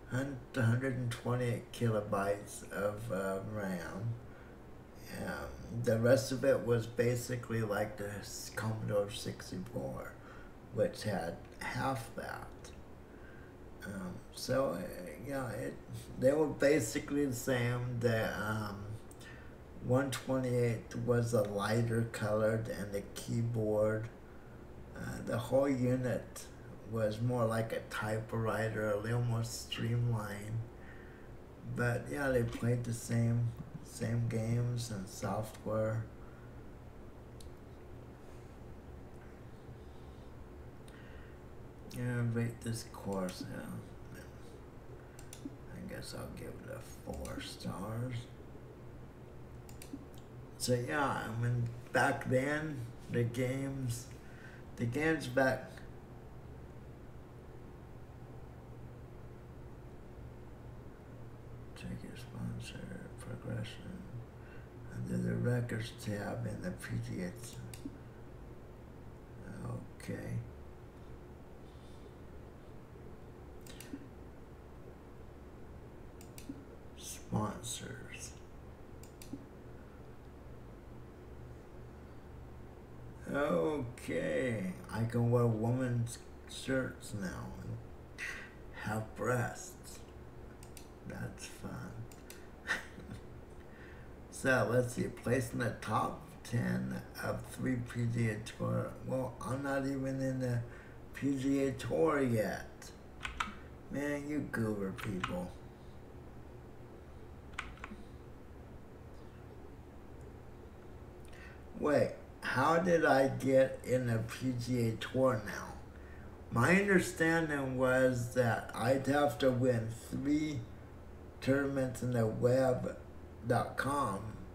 128 kilobytes of RAM. The rest of it was basically like the Commodore 64, which had half that. So yeah, they were basically the same. The 128 was a lighter colored, and the keyboard, the whole unit was more like a typewriter, a little more streamlined. But yeah, they played the same games and software. Yeah, rate this course. Yeah, I guess I'll give it a 4 stars. So yeah, I mean, back then the games The game's back. Check your sponsor progression under the records tab in the PGA. Okay. Sponsors. Okay, I can wear women's shirts now and have breasts. That's fun. So let's see, placed in the top 10 of 3 PGA Tour. Well, I'm not even in the PGA Tour yet. Man, you goober people. Wait, how did I get in the PGA Tour now? My understanding was that I'd have to win 3 tournaments in the web.com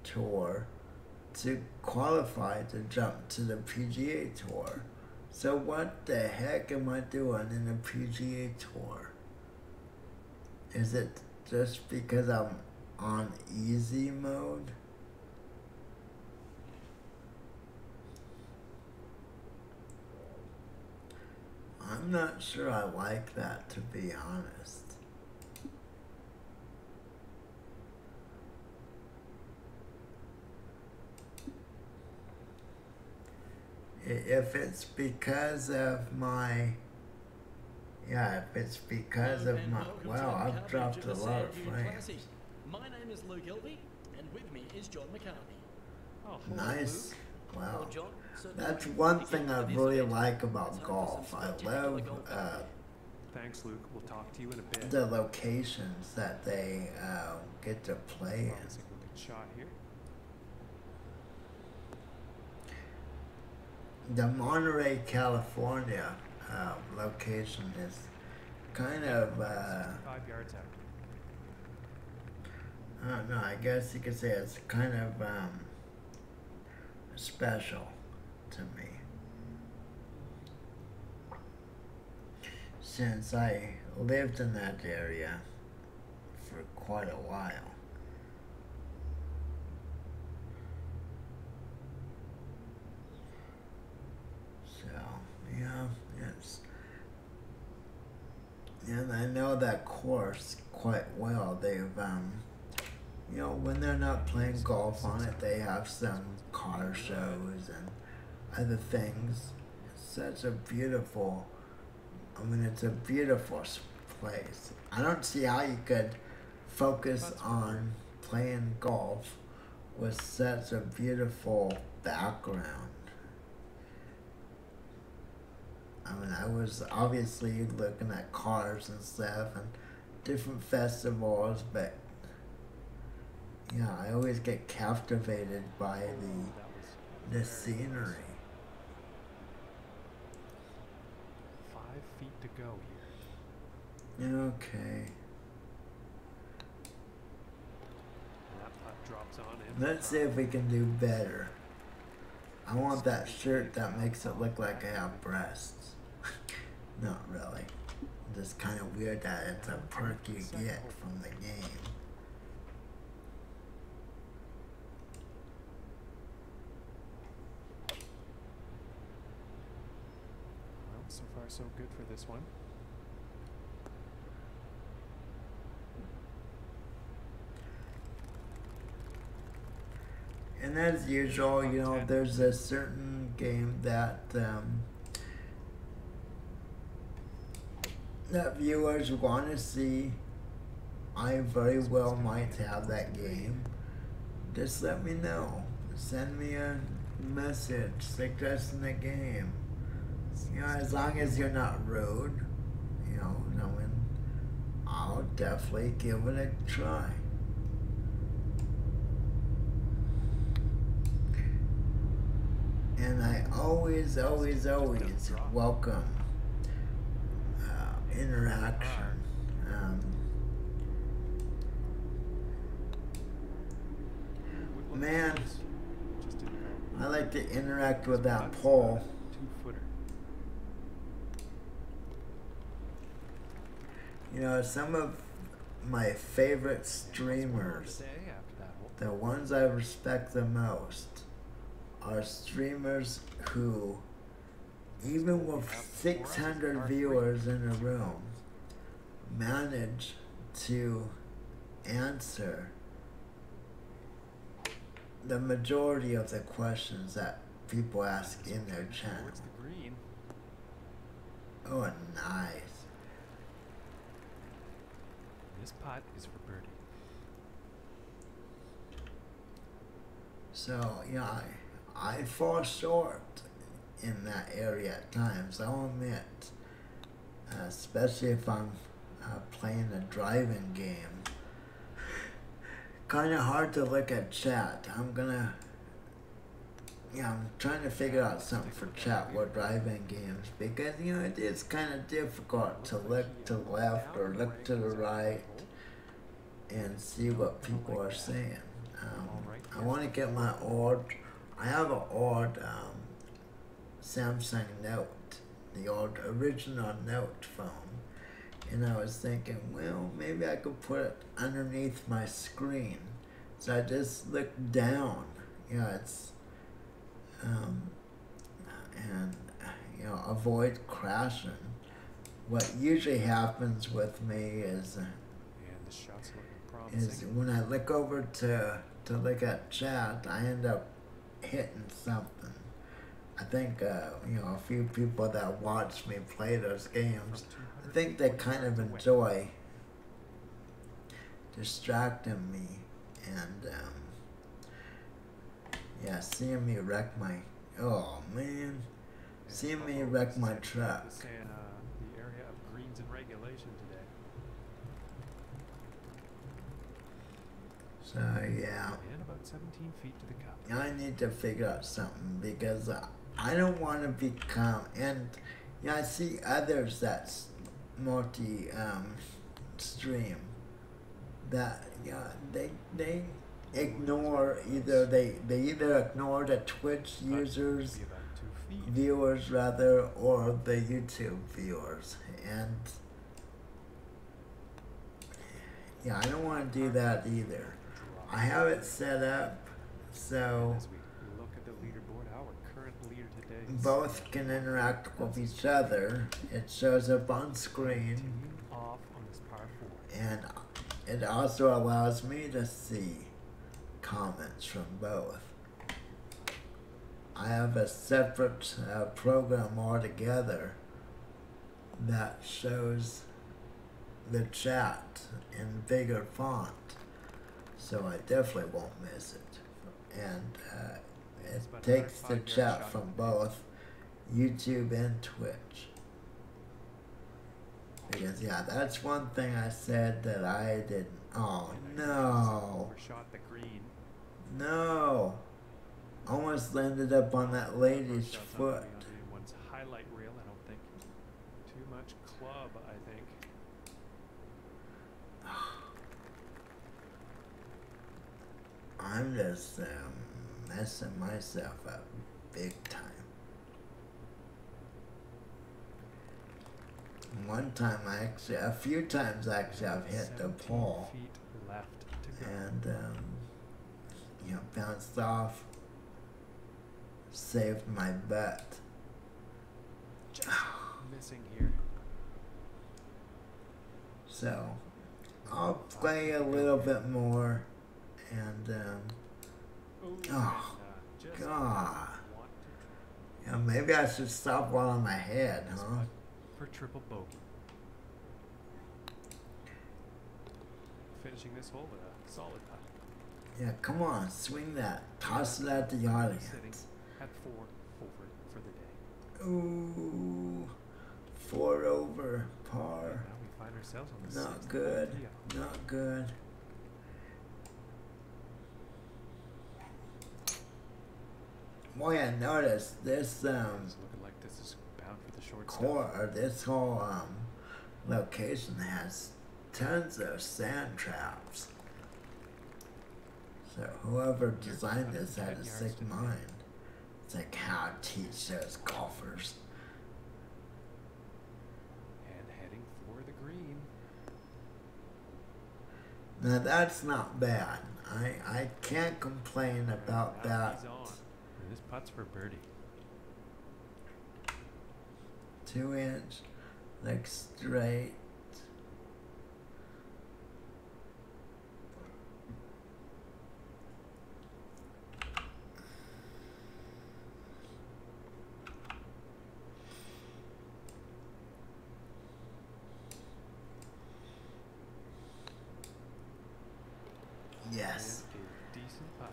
tour to qualify to jump to the PGA Tour. So what the heck am I doing in the PGA Tour? Is it just because I'm on easy mode? I'm not sure I like that, to be honest. If it's because of my, if it's because of my, wow, I've dropped a lot of frames. My name is Luke Elvey, and with me is John McCarthy. Oh, Nice. Wow. John, That's one thing I really like about golf. I love thanks, Luke. We'll talk to you in a bit. the locations that they get to play Let's take a look at shot here. in. The Monterey, California location is kind of, 5 yards out. I don't know, I guess you could say it's kind of special to me, since I lived in that area for quite a while. So, yeah, yes. And I know that course quite well. They've, you know, when they're not playing golf on it, they have some car shows and other things. It's such a beautiful, it's a beautiful place. I don't see how you could focus on playing golf with such a beautiful background. I was obviously looking at cars and stuff and different festivals, but yeah, I always get captivated by the scenery. 5 feet to go here. Okay. And that putt drops on in. Let's see if we can do better. I want that shirt that makes it look like I have breasts. Not really. Just kind of weird that it's a perk you get from the game. Well, so far so good for this one. And as usual, you know, there's a certain game that that viewers want to see. I very well might have that game. Just let me know. Send me a message suggesting a game. You know, as long as you're not rude, you know, I'll definitely give it a try. And I always welcome interaction. Man, I like to interact with that pole. 2-footer. You know, some of my favorite streamers, Today after that hole. the ones I respect the most, are streamers who, even with 600 viewers in a room, manage to answer the majority of the questions that people ask in their channel. Towards the green. Oh, nice. This putt is for birdie. So, yeah, I fall short in that area at times, I'll admit. Especially if I'm playing a driving game. Kind of hard to look at chat. I'm trying to figure out something for chat with driving games because, you know, it is kind of difficult to look to the left or look to the right and see what people are saying. I want to get my old, I have an old Samsung Note, the old original Note phone. And I was thinking, well, maybe I could put it underneath my screen. So I just look down. You know, it's, and, you know, avoid crashing. What usually happens with me is, And the shot's looking is promising. when I look over to look at chat, I end up hitting something. I think, you know, a few people that watch me play those games, I think they kind of enjoy distracting me and, yeah, seeing me wreck my, oh man, seeing me wreck my truck. Saying the area of greens and regulation today. So yeah, And about 17 feet to the cup. I need to figure out something because I don't want to become, and yeah, I see others that's multi stream that, yeah, they ignore either they either ignore the Twitch users, Be about 2 feet. viewers rather, or the YouTube viewers, and yeah, I don't want to do that either. I have it set up so As we look at the leaderboard, our current leader today is both can interact with each other. It shows up on screen, teeing off on this par 4. and it also allows me to see comments from both. I have a separate program altogether that shows the chat in bigger font, so I definitely won't miss it. And it takes the chat from both YouTube and Twitch. Because yeah, that's one thing I said that I didn't. Oh no, Overshot the green. no! Almost landed up on that lady's Shot's not foot. gonna be on anyone's highlight reel, I don't think. Too much club, I think. I'm just messing myself up big time. One time a few times actually I've hit the 17 pole feet left to go. and, you know, bounced off, saved my butt. Just missing here. So, I'll play a little bit more and, Ooh, oh, and, just God. want to you know, maybe I should stop while on my head, this huh? putt for triple bogey. Finishing this hole with a solid putt. Yeah, come on, swing that. Toss it at the Sitting audience. at 4 over for the day. Ooh, 4 over par. Now we find ourselves on the Not sixth good. hole. Not good. Boy, I noticed this It's looking like this is bound for the short core or this whole location has tons of sand traps. So whoever designed this had a sick mind. It's like how to teach those golfers. And heading for the green. Now that's not bad. I can't complain about Now that. he's on. And this putt's for birdie. 2-inch, like straight. Yes. And a decent putt.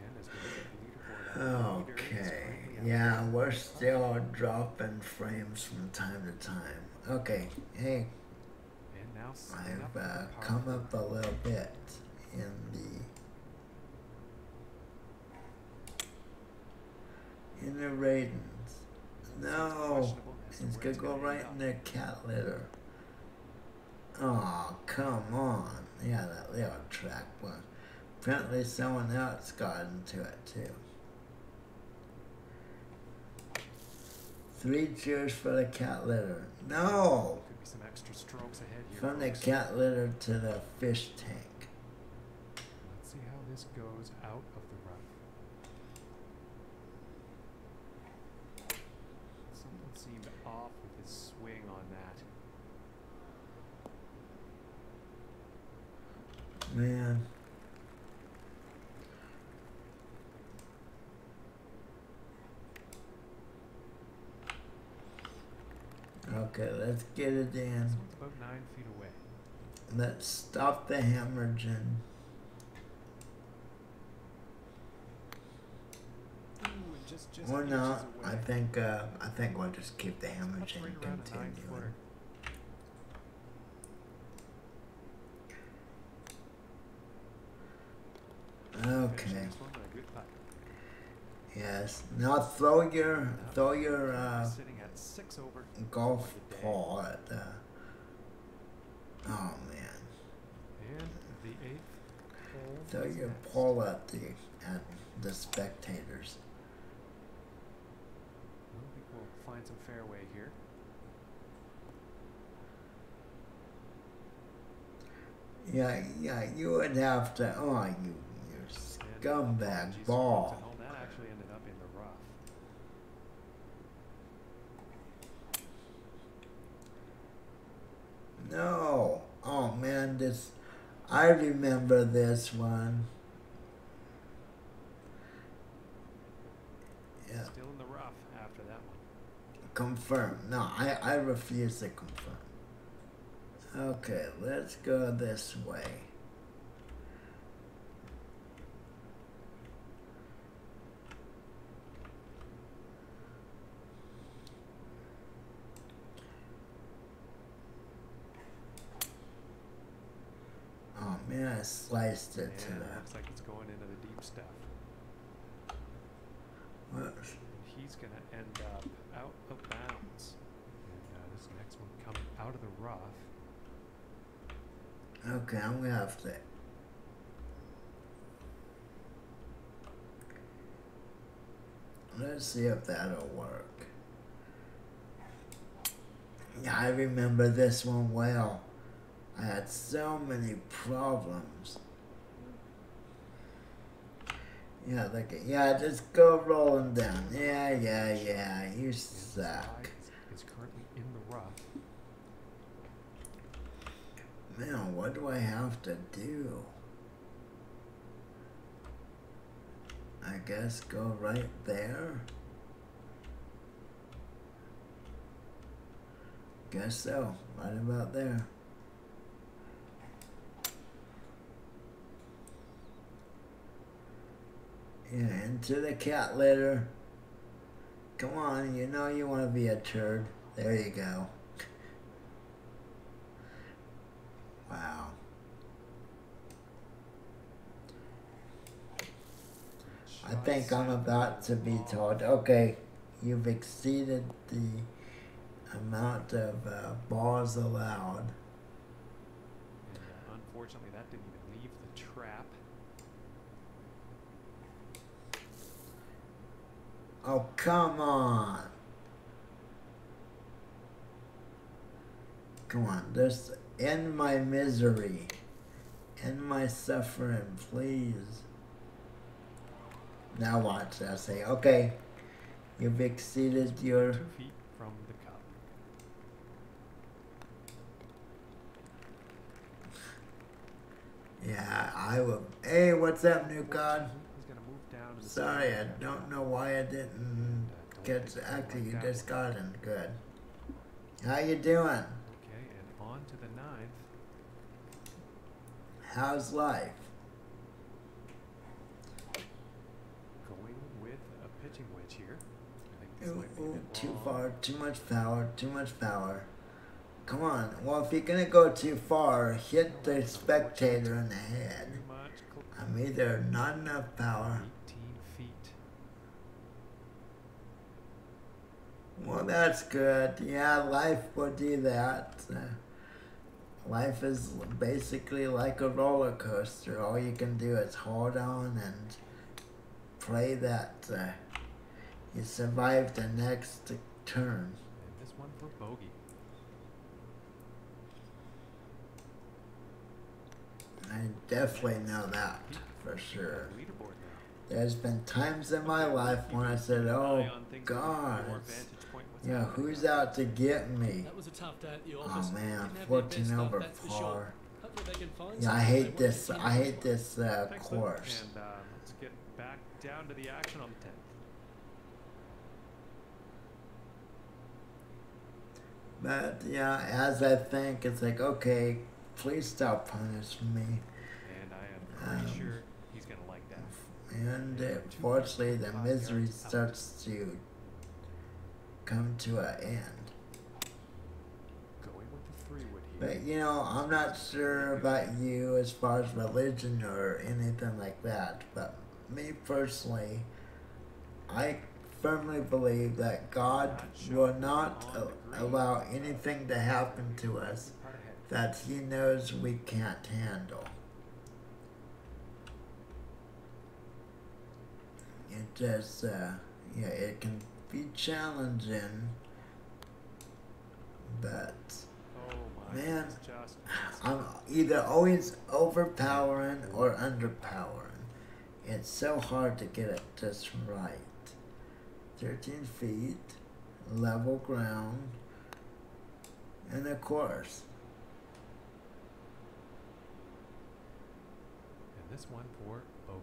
And as we look at the leaderboard, our leader is Okay. currently out Yeah, there. we're still dropping frames from time to time. Okay. Hey, And now setting up I've for par come four. up a little bit in the ratings. No, Questionable as to it's where gonna it's go gonna right end up. in the cat litter. Oh, come on. Yeah, that little track one. Apparently someone else got into it too. 3 cheers for the cat litter. No! Could be some extra strokes ahead here. From the folks. cat litter to the fish tank. Let's see how this goes out of the rough. Something seemed off with his swing on that. Man. Okay, let's get it in. This one's about 9 feet away. Let's stop the hemorrhaging. Ooh, and just Or inches not. away. I think we'll just keep the That's hemorrhaging right around a 9 continuing. footer. Okay. Finishing this one with a good putt. Yes. Now throw your Sitting at 6 over. golf for the day. ball at the. Oh man. And the 8th hole. Throw is your next. ball at the spectators. I think we'll find some fairway here. Yeah, you would have to. Oh, you And scumbag apologies to ball. folks at home, that actually ended up in the rough. No. Oh man, this. I remember this one. Yeah. Still in the rough after that one. Confirm. No, I refuse to confirm. Okay, let's go this way. Oh man, I sliced it to And the. looks like it's going into the deep stuff. What? He's going to end up out of bounds. And this next one coming out of the rough. Okay, I'm gonna have to. Let's see if that'll work. Yeah, I remember this one well. I had so many problems. Yeah, look at, yeah, just go rolling down. Yeah, you And suck. is currently in the rough. Man, what do I have to do? I guess go right there. Guess so. Right about there. Yeah, into the cat litter. Come on, you know you want to be a turd. There you go. Wow. I think I'm about to be told, okay, you've exceeded the amount of balls allowed. And unfortunately, that didn't even leave the trap. Oh, come on. Come on, there's end my misery, end my suffering, please. Now watch, I say, okay, you've exceeded your... 2 feet from the cup. Yeah, I will. Hey, what's up, new god? He's gonna move down to the Sorry, I second don't know why I didn't get actually. You just got in. Good. How you doing? Okay, and on to the 9th. How's life? Going with a pitching wedge here. I think this might be a Ooh, bit too long. far, too much power, too much power. Come on. Well, if you're gonna go too far, hit the spectator in the head. Too much. I'm either not enough power. 18 feet. Well, that's good. Yeah, life will do that. Life is basically like a roller coaster. All you can do is hold on and pray that you survive the next turn. And this one for bogey. I definitely know that for sure. Leaderboard now. There's been times in my life when I said, oh God, you know, who's out to get me? That was a tough day at the office. Oh man, Didn't have their 14 best over stuff, that's for sure. par. Hopefully they can find Yeah, I something hate they want this. to get I hate into. this Thanks, Luke. course. And let's get back down to the action on the 10th. But yeah, as I think, it's like, okay, please stop punishing me. And I am pretty sure he's going to like that. And fortunately, the misery starts to come to an end. Going with the 3-wood here. But you know, I'm not sure about you as far as religion or anything like that. But me personally, I firmly believe that God will not allow anything to happen to us that He knows we can't handle. It just, yeah, it can be challenging, but Oh my. man, It's just I'm either always overpowering or underpowering. It's so hard to get it just right. 13 feet, level ground, and of course. and this one for bogey.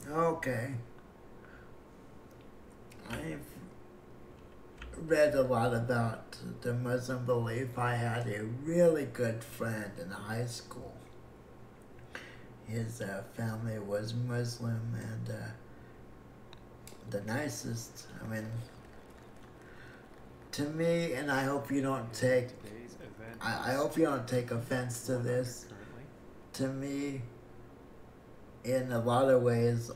Okay. I've read a lot about the Muslim belief. I had a really good friend in high school. His family was Muslim and the nicest, I mean, to me, and I hope you don't take, Today's event I hope you don't take offense to this. currently. To me, in a lot of ways,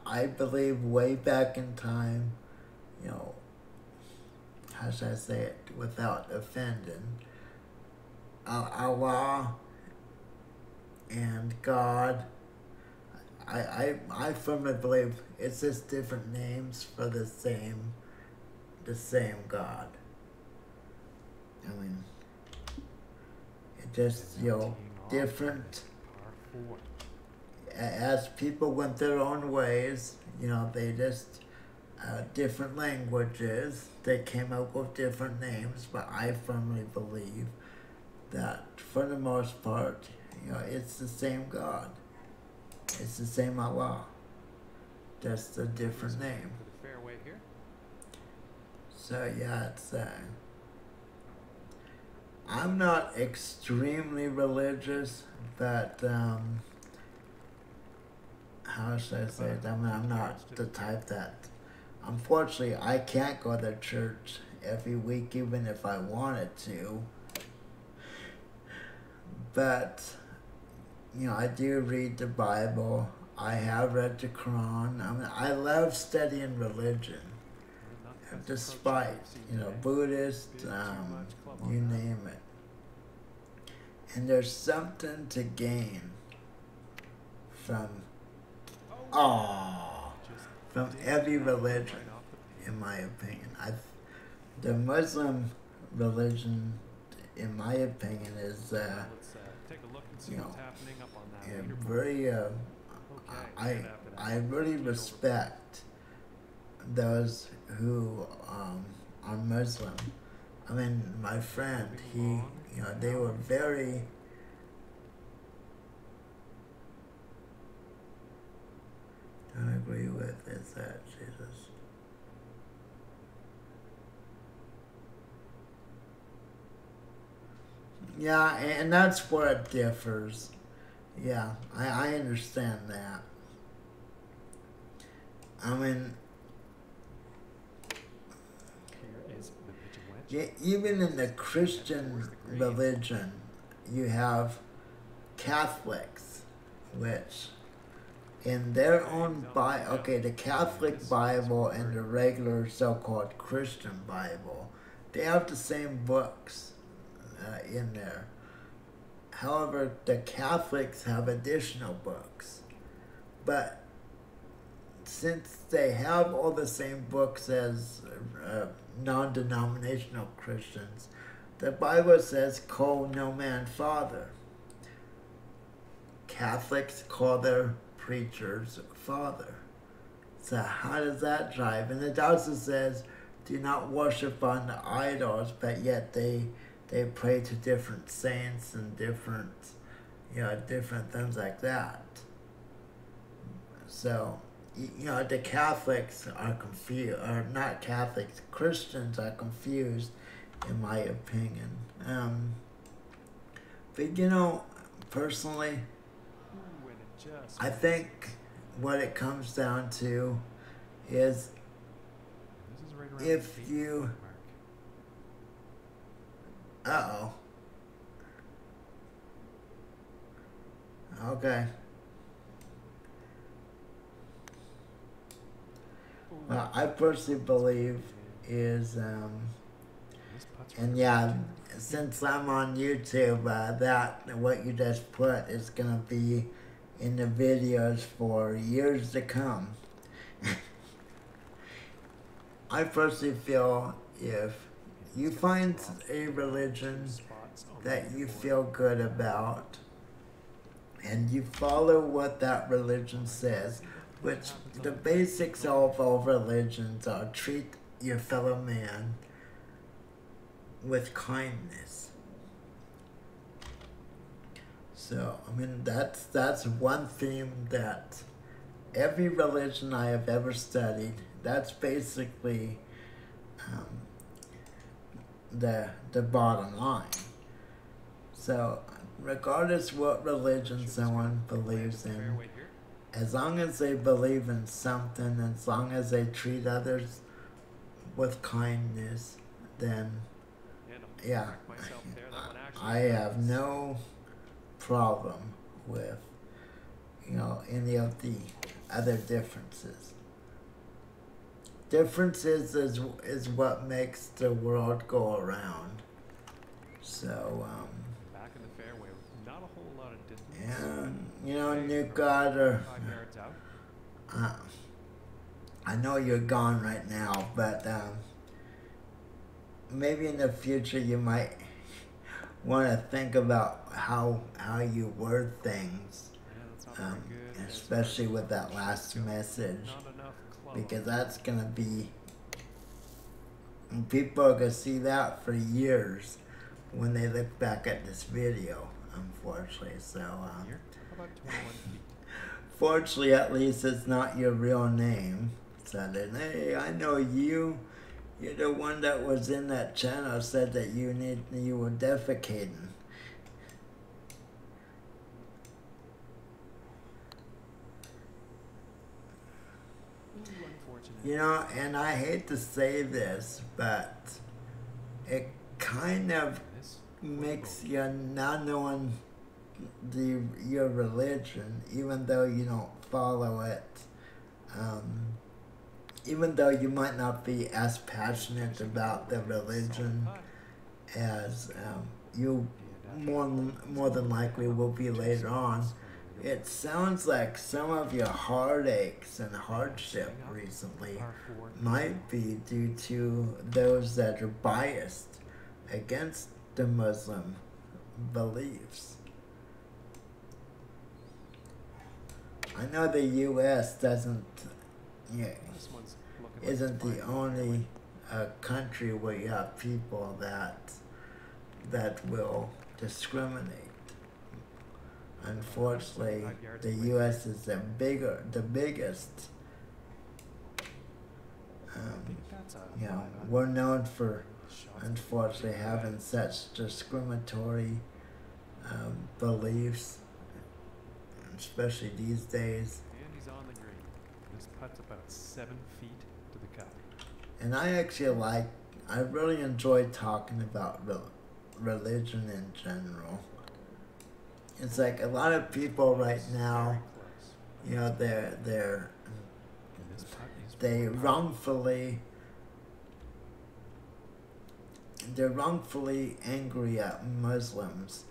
I believe way back in time, you know, how should I say it without offending, Allah and God, I firmly believe it's just different names for the same God. I mean, it just, you know, different. Par 4. As people went their own ways, you know, they just, different languages, they came up with different names, but I firmly believe that for the most part, you know, it's the same God. It's the same Allah. Just a different name. For the fairway here. So yeah, it's, I'm not extremely religious, but, how should I say it? I mean, I'm not the type that, unfortunately, I can't go to church every week, even if I wanted to. But, you know, I do read the Bible. I have read the Quran. I mean, I love studying religion. Despite, you know, Buddhist, you name it. And there's something to gain from Oh, Just from did every not come religion, right off the in pavement. my opinion. The Muslim religion, in my opinion, is Well, let's take a look and see you know, what's happening up on that yeah, leaderboard. very. Okay, I and after that, I really 15 over. respect those who are Muslim. I mean, my friend, Moving he, along, they now were on very. Don't agree with is that Jesus. Yeah, and that's where it differs. Yeah, I understand that. I mean, Here is the pitching wedge. even in the Headed Christian towards the green. religion, you have Catholics, which in their own Bible, okay, the Catholic Bible and the regular so-called Christian Bible, they have the same books in there. However, the Catholics have additional books. But since they have all the same books as non-denominational Christians, the Bible says, call no man father. Catholics call their preachers father. So how does that drive? And it also says, do not worship on the idols, but yet they pray to different saints and different things like that. So, the Catholics are confused, or not Catholics, Christians are confused, in my opinion. But personally, Ooh, and it just I think what it comes down to is This is right around if the 8 you, mark. Okay. Ooh, Well, I personally believe is, this putt's and right yeah, around since I'm on YouTube, that what you just put is gonna be in the videos for years to come. I personally feel if you find a religion spots on that the you leaderboard. feel good about, and you follow what that religion says, which the basics of all religions are treat your fellow man with kindness. So, I mean, that's one theme that every religion I have ever studied, that's basically the bottom line. So, regardless what religion someone believes in, as long as they believe in something, as long as they treat others with kindness, then yeah, I have no problem with any of the other differences. Differences is what makes the world go around. So Back in the fairway, not a whole lot of distance. yeah, Nick Goddard, 5 yards out. I know you're gone right now, but maybe in the future you might want to think about how you word things, Yeah, that's not very good. especially with that last message, Not enough club. because that's gonna be, people are gonna see that for years when they look back at this video, unfortunately. So Here, how about 21 feet? fortunately, at least it's not your real name. So then, hey, I know you. You're the one that was in that channel said that you were defecating. Ooh, unfortunate. And I hate to say this, but it kind of This makes you not knowing your religion, even though you don't follow it. Even though you might not be as passionate about the religion as you more than likely will be later on, It sounds like some of your heartaches and hardship recently might be due to those that are biased against the Muslim beliefs. I know the U.S. isn't the only country where you have people that will discriminate. Unfortunately, the U.S. is the biggest. We're known for, unfortunately, having such discriminatory beliefs, especially these days. And he's on the green. This putt's about 7 feet to the cup. And I really enjoy talking about religion in general. It's like a lot of people right now, they're wrongfully angry at Muslims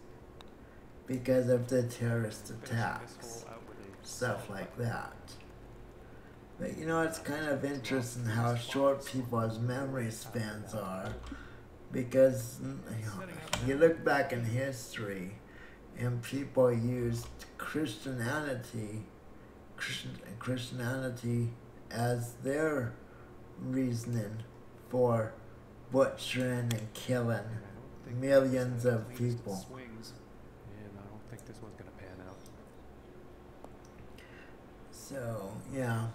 because of the terrorist attacks, stuff like that. But it's kind of interesting how short people's memory spans are, because you look back in history and people used Christianity as their reasoning for butchering and killing millions of people. And I don't think this one's going to pan out. So yeah,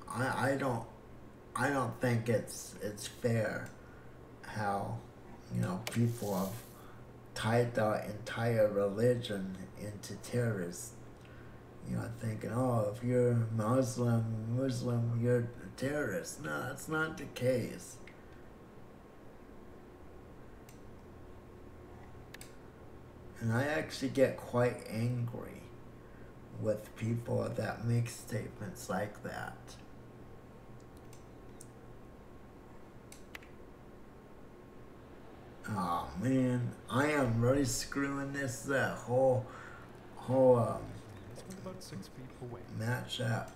I don't think it's fair how people have tied the entire religion into terrorists. Thinking, if you're Muslim, you're a terrorist. No, that's not the case. And I actually get quite angry with people that make statements like that. Oh man, I am really screwing this whole about 6 feet away. Match up.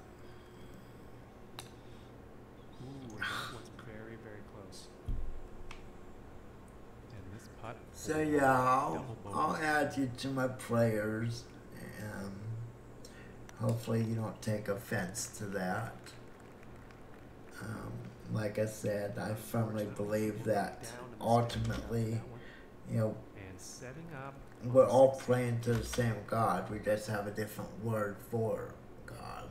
Ooh, and that one's very, very close. And this putt. So yeah, I'll add you to my players, and hopefully you don't take offense to that. Like I said, I firmly believe that ultimately, and setting up. We're all praying to the same God. We just have a different word for God.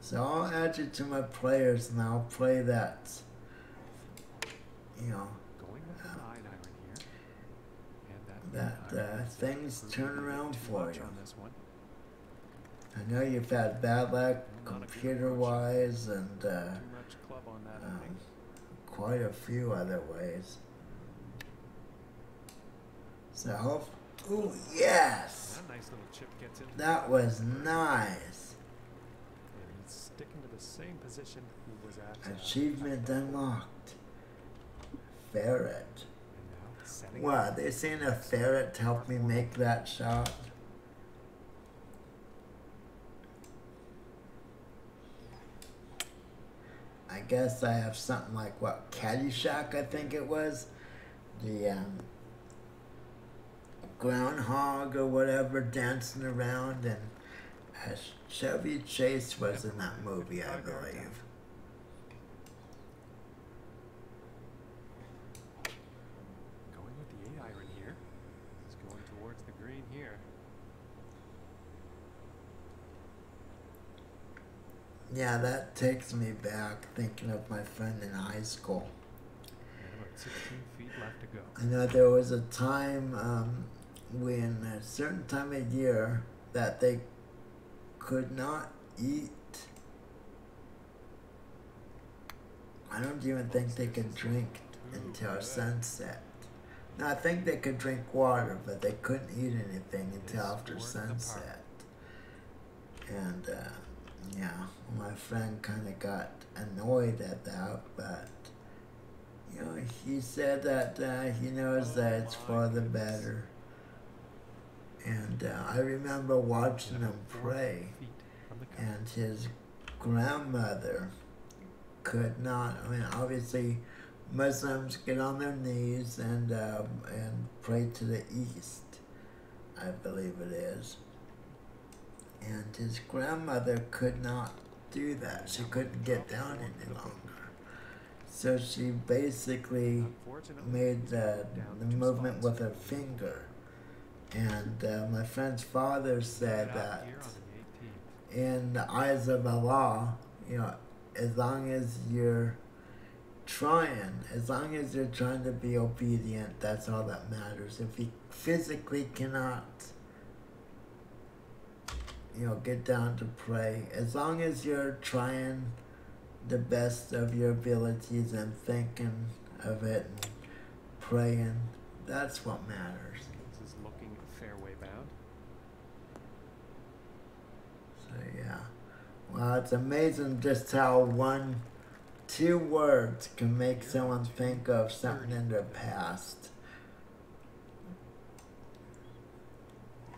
So I'll add you to my players, and I'll play that. Going with the 9-iron here, and that things turn around for you. On this one. I know you've had bad luck computer-wise, and Too much club on that, I think. quite a few other ways. So, ooh, yes! That nice little chip gets in. That was nice. And he's sticking to the same position he was at. Achievement unlocked. Ferret. And now setting Wow, up. they saying a ferret helped me make that shot? I guess I have something like, Caddyshack, I think it was? The, groundhog or whatever dancing around, and Chevy Chase was in that movie, I believe. Going with the 8-iron here. He's going towards the green here. Yeah, that takes me back thinking of my friend in high school. And about 16 feet left to go. I know there was a time when a certain time of year that they could not eat. I don't even think they could drink until sunset. No, I think they could drink water, but they couldn't eat anything until after sunset. And yeah, my friend kind of got annoyed at that, but he said that he knows that it's for the better. And I remember watching him pray, and his grandmother could not. I mean, obviously, Muslims get on their knees and pray to the east, I believe it is. And his grandmother could not do that. She couldn't get down any longer. So she basically made the movement with her finger. And my friend's father said that in the eyes of Allah, you know, as long as you're trying to be obedient, that's all that matters. If you physically cannot, you know, get down to pray, as long as you're trying the best of your abilities and thinking of it and praying, that's what matters. This is looking fairway bound. So yeah, well, it's amazing just how two words can make someone think of something in their past.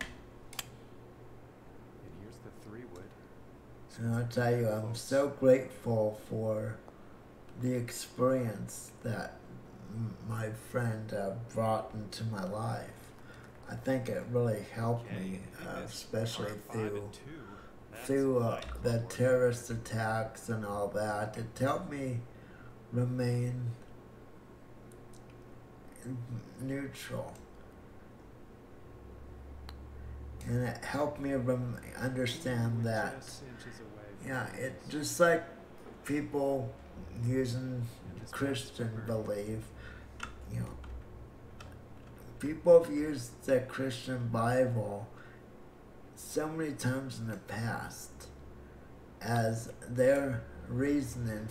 And here's the 3-wood. And I'll tell you, I'm so grateful for the experience that my friend brought into my life. I think it really helped me, especially through the terrorist attacks and all that. It helped me remain neutral. And it helped me understand that, yeah, it just like people using Christian belief, you know, people have used the Christian Bible so many times in the past as their reasoning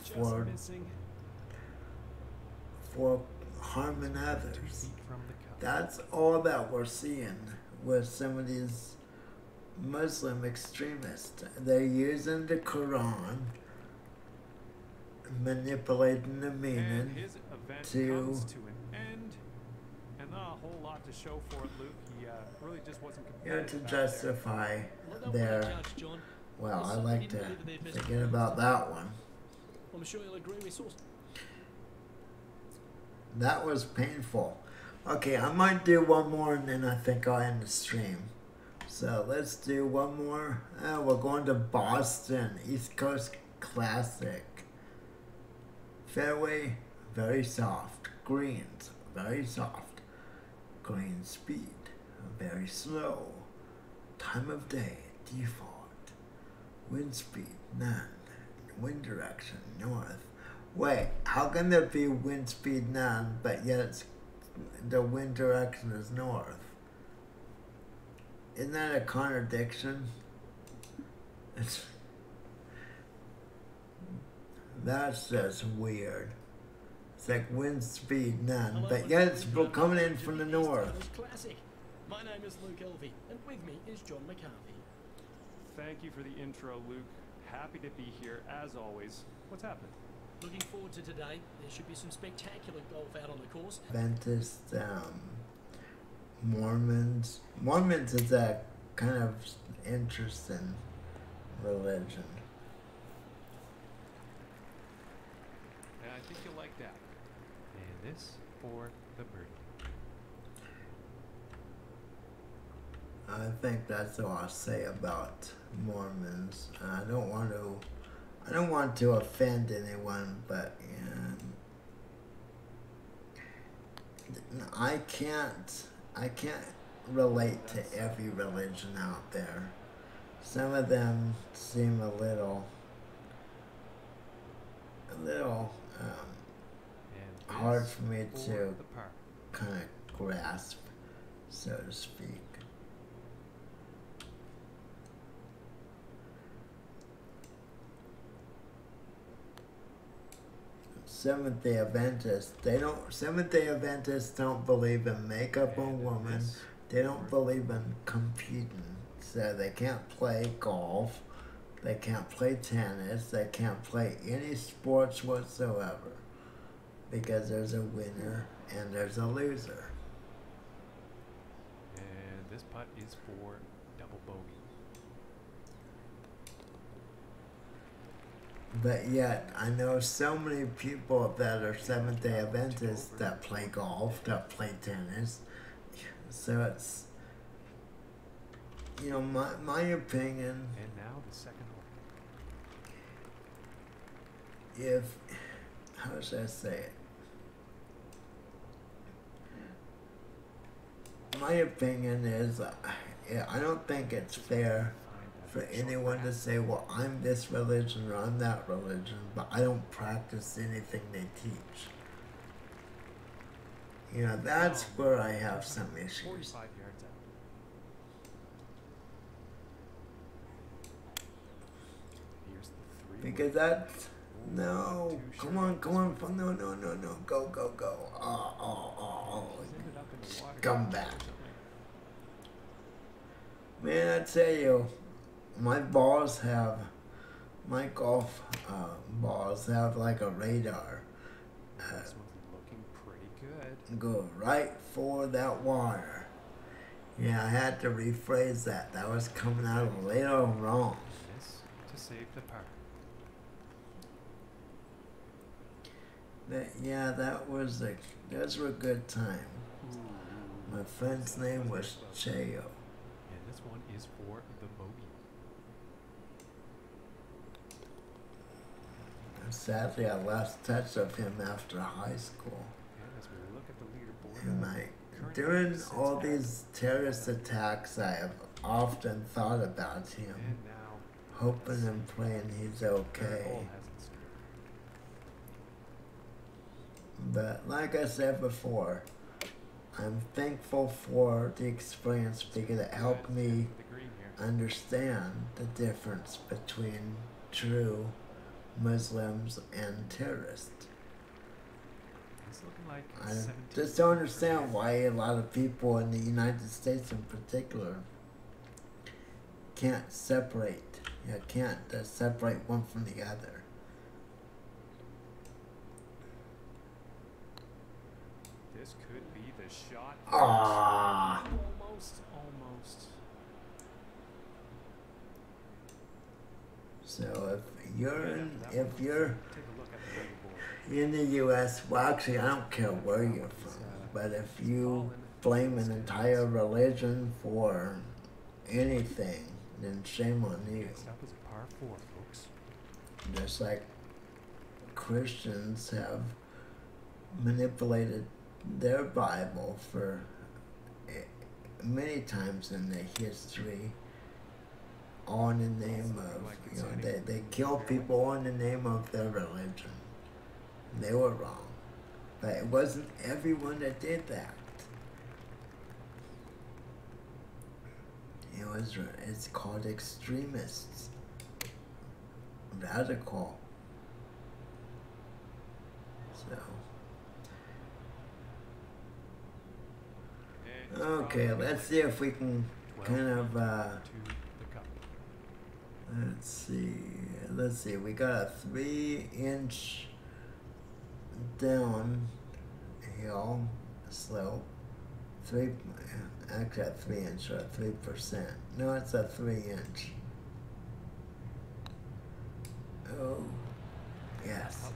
for harming others. That's all that we're seeing with some of these Muslim extremists. They're using the Quran, manipulating the meaning to and not a whole lot to show for it, Luke. He really just wasn't to justify their. Well, I like to forget about that one. I'm sure you'll agree with us. That was painful. Okay, I might do one more and then I think I'll end the stream. So let's do one more. We're going to Boston, East Coast Classic. Fairway, very soft. Greens, very soft. Green speed, very slow. Time of day, default. Wind speed, none. Wind direction, north. Wait, how can there be wind speed none, but yet the wind direction is north? Isn't that a contradiction? That's just weird. It's like wind speed none, but yet it's coming in from the north. Classic. My name is Luke Elvey, and with me is John McCarthy. Thank you for the intro, Luke. Happy to be here, as always. What's happening? Looking forward to today. There should be some spectacular golf out on the course. Adventist, Mormons. Mormons is a kind of interesting religion. And I think you'll like that. And this for the birdie. I think that's all I'll say about Mormons. I don't want to offend anyone, but I can't relate to every religion out there. Some of them seem a little hard for me to kind of grasp, so to speak. Seventh-day Adventists don't believe in makeup on women. They don't believe in competing. So they can't play golf. They can't play tennis. They can't play any sports whatsoever. Because there's a winner and there's a loser. And this putt is for double bogey. But yet, I know so many people that are Seventh-day Adventists that play golf, that play tennis. So it's, you know, my opinion, And now the second hole. if, how should I say it? My opinion is, I don't think it's fair for anyone to say, well, I'm this religion or I'm that religion, but I don't practice anything they teach. You know, that's where I have some issues. 45 yards out. Here's the 3. Because that's, no, come on, no, go. Ended up in the water. Come back. Man, I tell you, my golf balls have like a radar. This one's looking pretty good. Go right for that water. Yeah, I had to rephrase that. That was coming out a little wrong. This to save the par. That was a good time. My friend's name was Cheo. And this one is for the bogey. Sadly, I lost touch of him after high school. And as we look at the leaderboard, And during all these terrorist attacks, I have often thought about him, and now hoping and praying he's third okay. hole has it started. But like I said before, I'm thankful for the experience because it helped me The green here. understand the difference between true Muslims and terrorists. It's looking like I 17 just don't understand why a lot of people in the United States in particular can't separate. Can't separate one from the other. This could be the shot. Ah. Almost. So if you're Take a look at the leaderboard. in the U.S., well, actually, I don't care where you're from, but if you blame an entire religion for anything, then shame on you. Next up is a par 4, folks. Just like Christians have manipulated their Bible for many times in their history, all in the name of, they kill people all in the name of their religion. They were wrong. But it wasn't everyone that did that. It's called extremists. Radical. So. Okay, let's see if we can kind of, let's see, we got a 3-inch down hill slope, actually a 3-inch or 3%. No, it's a 3-inch. Oh, yes.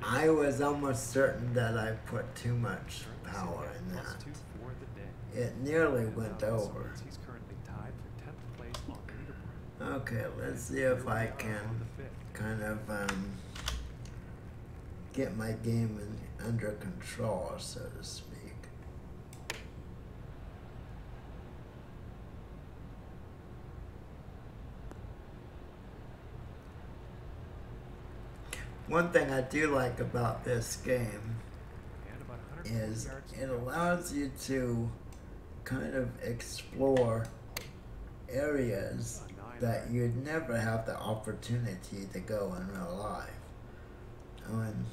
I was almost certain that I put too much power in that. It nearly went over. He's currently tied for 10th place on the leaderboard. Okay, let's see if I can kind of get my game under control, so to speak. One thing I do like about this game is it allows you to kind of explore areas that you'd never have the opportunity to go in real life. And,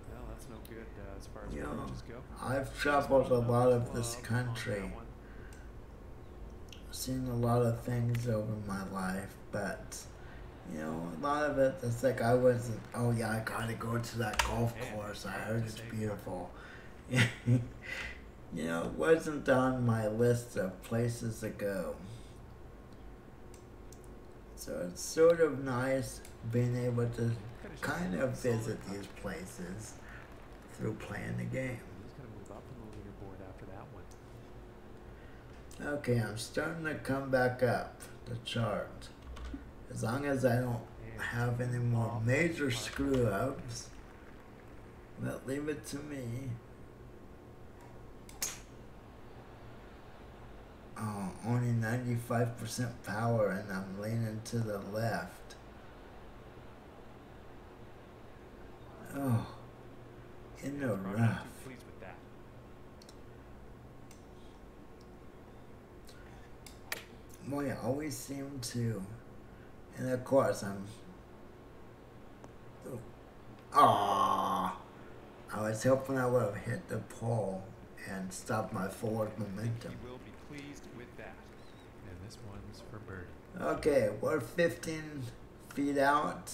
Well, that's no good as far as you know, averages go. I've traveled a lot of this country, seen a lot of things over my life, but you know, a lot of it, it's like I wasn't, oh yeah, I gotta go to that golf course, I heard it's beautiful. You know, it wasn't on my list of places to go. So it's sort of nice being able to kind of visit these places through playing the game. He's going to move up in the leaderboard after that one. Okay, I'm starting to come back up the chart. As long as I don't have any more major screw-ups, but leave it to me. Oh, only 95% power and I'm leaning to the left. Oh, in the Probably not rough. too pleased with that. Boy, I always seem to. And of course, I'm. Ah, I was hoping I would have hit the pole and stopped my forward momentum. He will be pleased with that. And this one's for birdie. Okay, we're 15 feet out.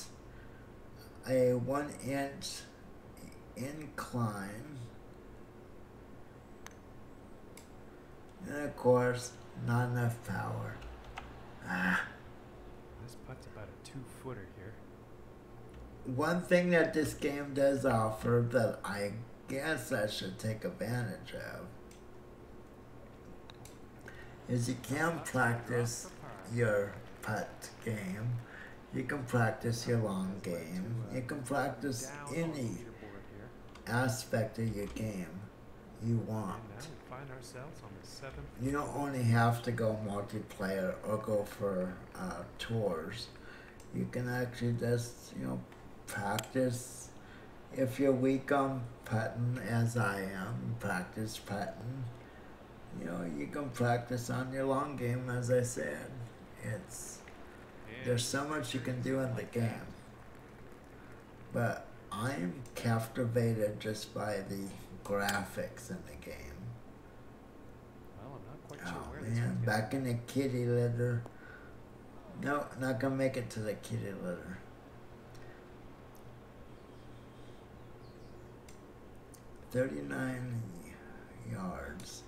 A 1-inch incline. And of course, not enough power. Ah. This putt's about a 2-footer here. One thing that this game does offer that I guess I should take advantage of is you can practice your putt game. You can practice your long game. You can practice any aspect of your game you want. And now we find ourselves on the 7th. You don't only have to go multiplayer or go for tours. You can actually just, you know, practice. If you're weak on putting, as I am, practice putting. You know, you can practice on your long game, as I said. There's so much you can do in the game. But I'm captivated just by the graphics in the game. Well, I'm not quite sure Oh where this man, one's back in the kitty litter. No, not gonna make it to the kitty litter. $39 yards.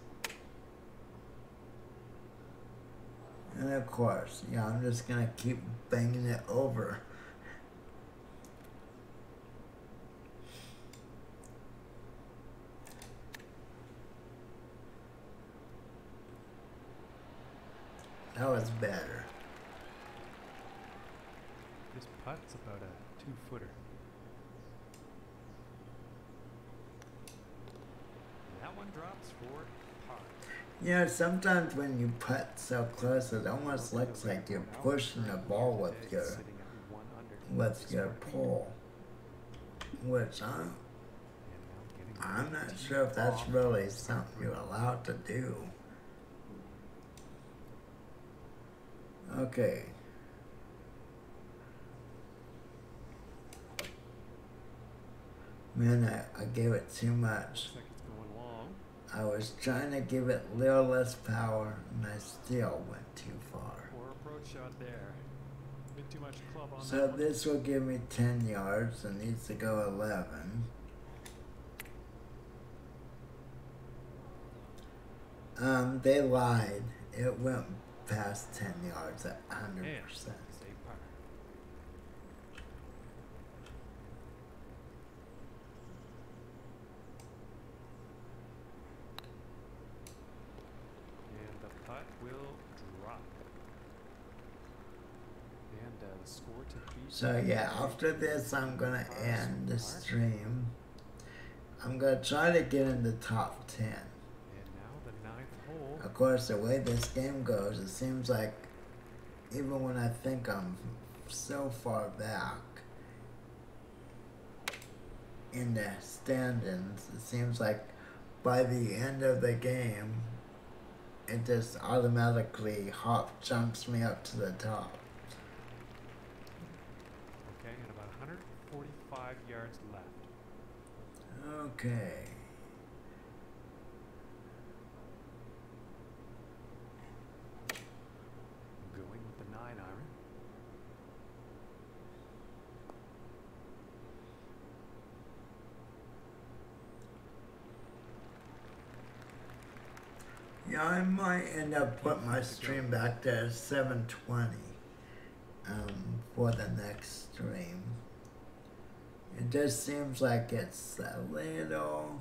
And of course, yeah, I'm just gonna keep banging it over. That was better. This putt's about a 2-footer. That one drops for par. You know, sometimes when you putt so close, it almost looks like you're pushing the ball with your pole, which I'm not sure if that's really something you're allowed to do. Okay. Man, I gave it too much. Looks like it's going long. I was trying to give it a little less power, and I still went too far. Poor approach shot there. Bit too much club on So that one. this will give me 10 yards, and needs to go 11. They lied. It went past 10 yards at 100%. And save par. And the putt will drop. And the score to beat. So yeah, after this, I'm gonna end the stream. I'm gonna try to get in the top 10. And now the 9th hole. Of course, the way this game goes, it seems like even when I think I'm so far back in the standings, it seems like by the end of the game, it just automatically jumps me up to the top. Okay, and about 145 yards left. Okay. Going with the 9-iron. Yeah, I might end up putting my stream back to 720 for the next stream. It just seems like it's a little...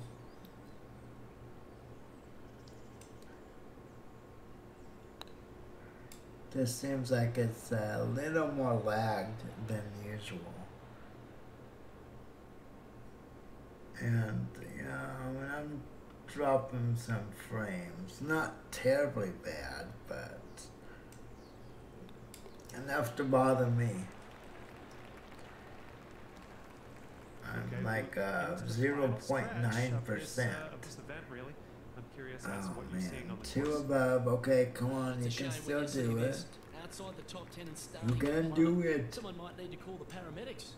Just seems like it's a little more lagged than usual. And, yeah, I mean, I'm dropping some frames. Not terribly bad, but enough to bother me. I'm like 0.9%. Oh man, 2 above. Okay, come on, you can still do it. Outside the top 10 and You can do it. Someone might need to call the paramedics.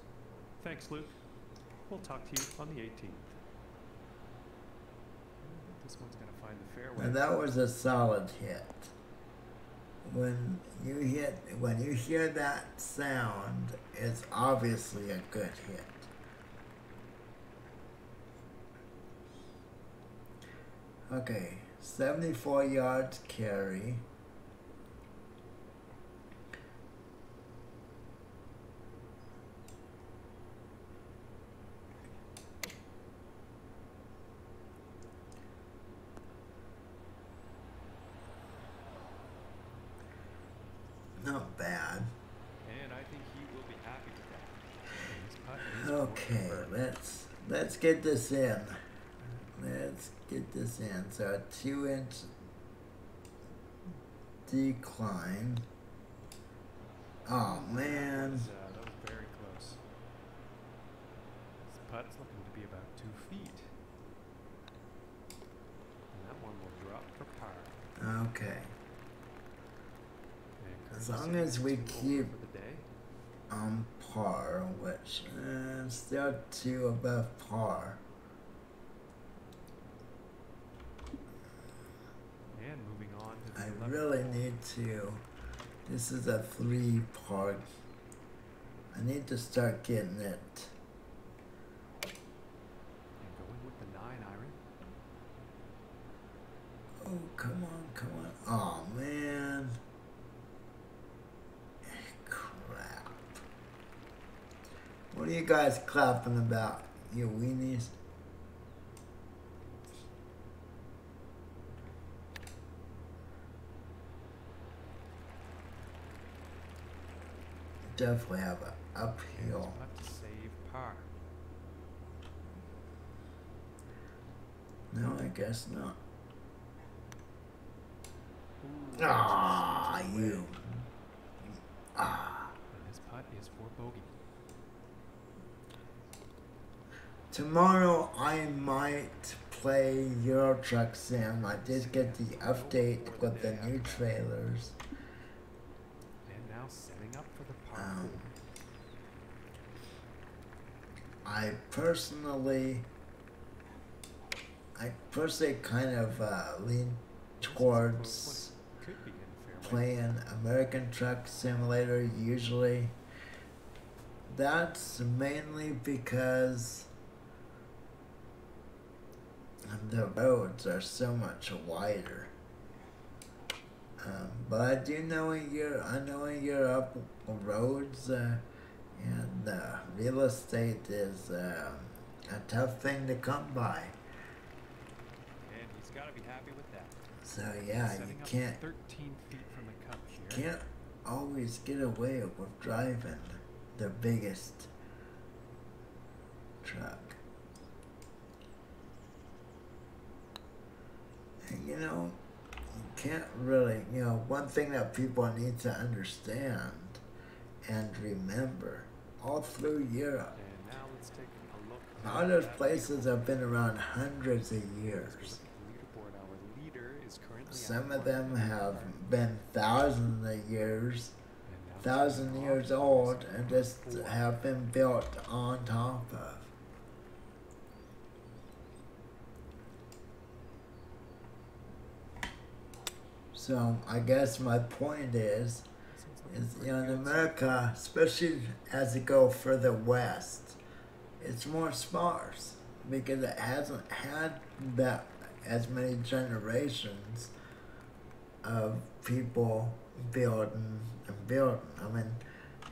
Thanks, Luke. We'll talk to you on the 18th. This one's gonna find the fairway. Now that was a solid hit. When you hear that sound, it's obviously a good hit. Okay, 74 yards carry. Not bad. And I think he will be happy with that. Okay, let's get this in. Let's get this in. So a 2-inch decline. Oh man. That was very close. This putt's looking to be about 2 feet. And that one will drop for par. Okay. As long as we keep on par, which still 2 above par. And moving on to the I 11th really hole. need to. This is a 3 par. I need to start getting it. And going with the 9 iron. Oh, come on, come on. Oh, man. Crap. What are you guys clapping about, you weenies? Definitely have an uphill. Putt to save par. No, I guess not. Ooh, Ah, just away. you. Ah. And this putt is for bogey. Tomorrow I might play Euro Truck Sim. I did get the update with the new trailers. And now setting up for the par 4. I personally kind of lean towards Could be in the fairway. playing American Truck Simulator usually. That's mainly because the roads are so much wider. But I do know in Europe roads and real estate is a tough thing to come by. And he's got to be happy with that. So yeah, you Setting up can't 13 feet from the cup here. can't always get away with driving the biggest truck. And you know, you can't really, one thing that people need to understand and remember all through Europe, And now let's take a look. all those places have been around hundreds of years. Leaderboard. Our leader is currently Some at of them 1 have under. been thousands of years, And now 1,000 years old, and just have been built on top of. So I guess my point is in America, especially as you go further west, it's more sparse because it hasn't had that as many generations of people building and building. I mean,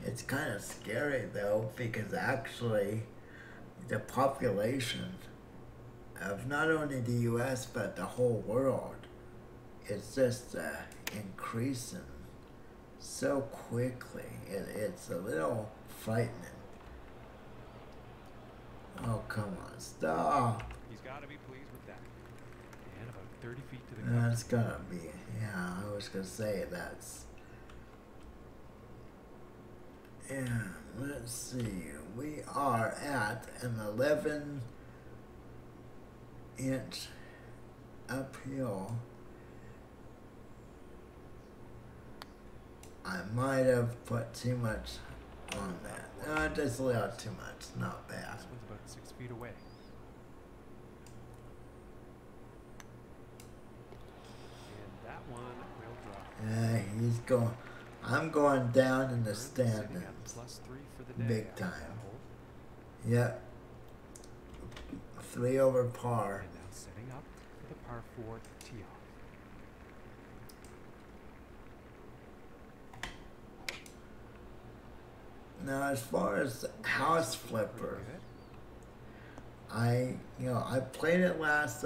it's kind of scary though, because actually the population of not only the US but the whole world is just increasing so quickly. It's a little frightening. Oh, come on, stop. He's got to be pleased with that. And about 30 feet to the cup. That's gotta be, yeah, I was gonna say that's, yeah, let's see, we are at an 11-inch uphill. I might have put too much on that. No, just a little too much, not bad. This one's about 6 feet away. And that one will drop. Yeah, he's going, I'm going down in the Burns is sitting at standings. +3 for the day Big after that time. hole. Yep. 3 over par. And now setting up for the par 4 tee off. Now, as far as house flipper, Pretty good. I played it last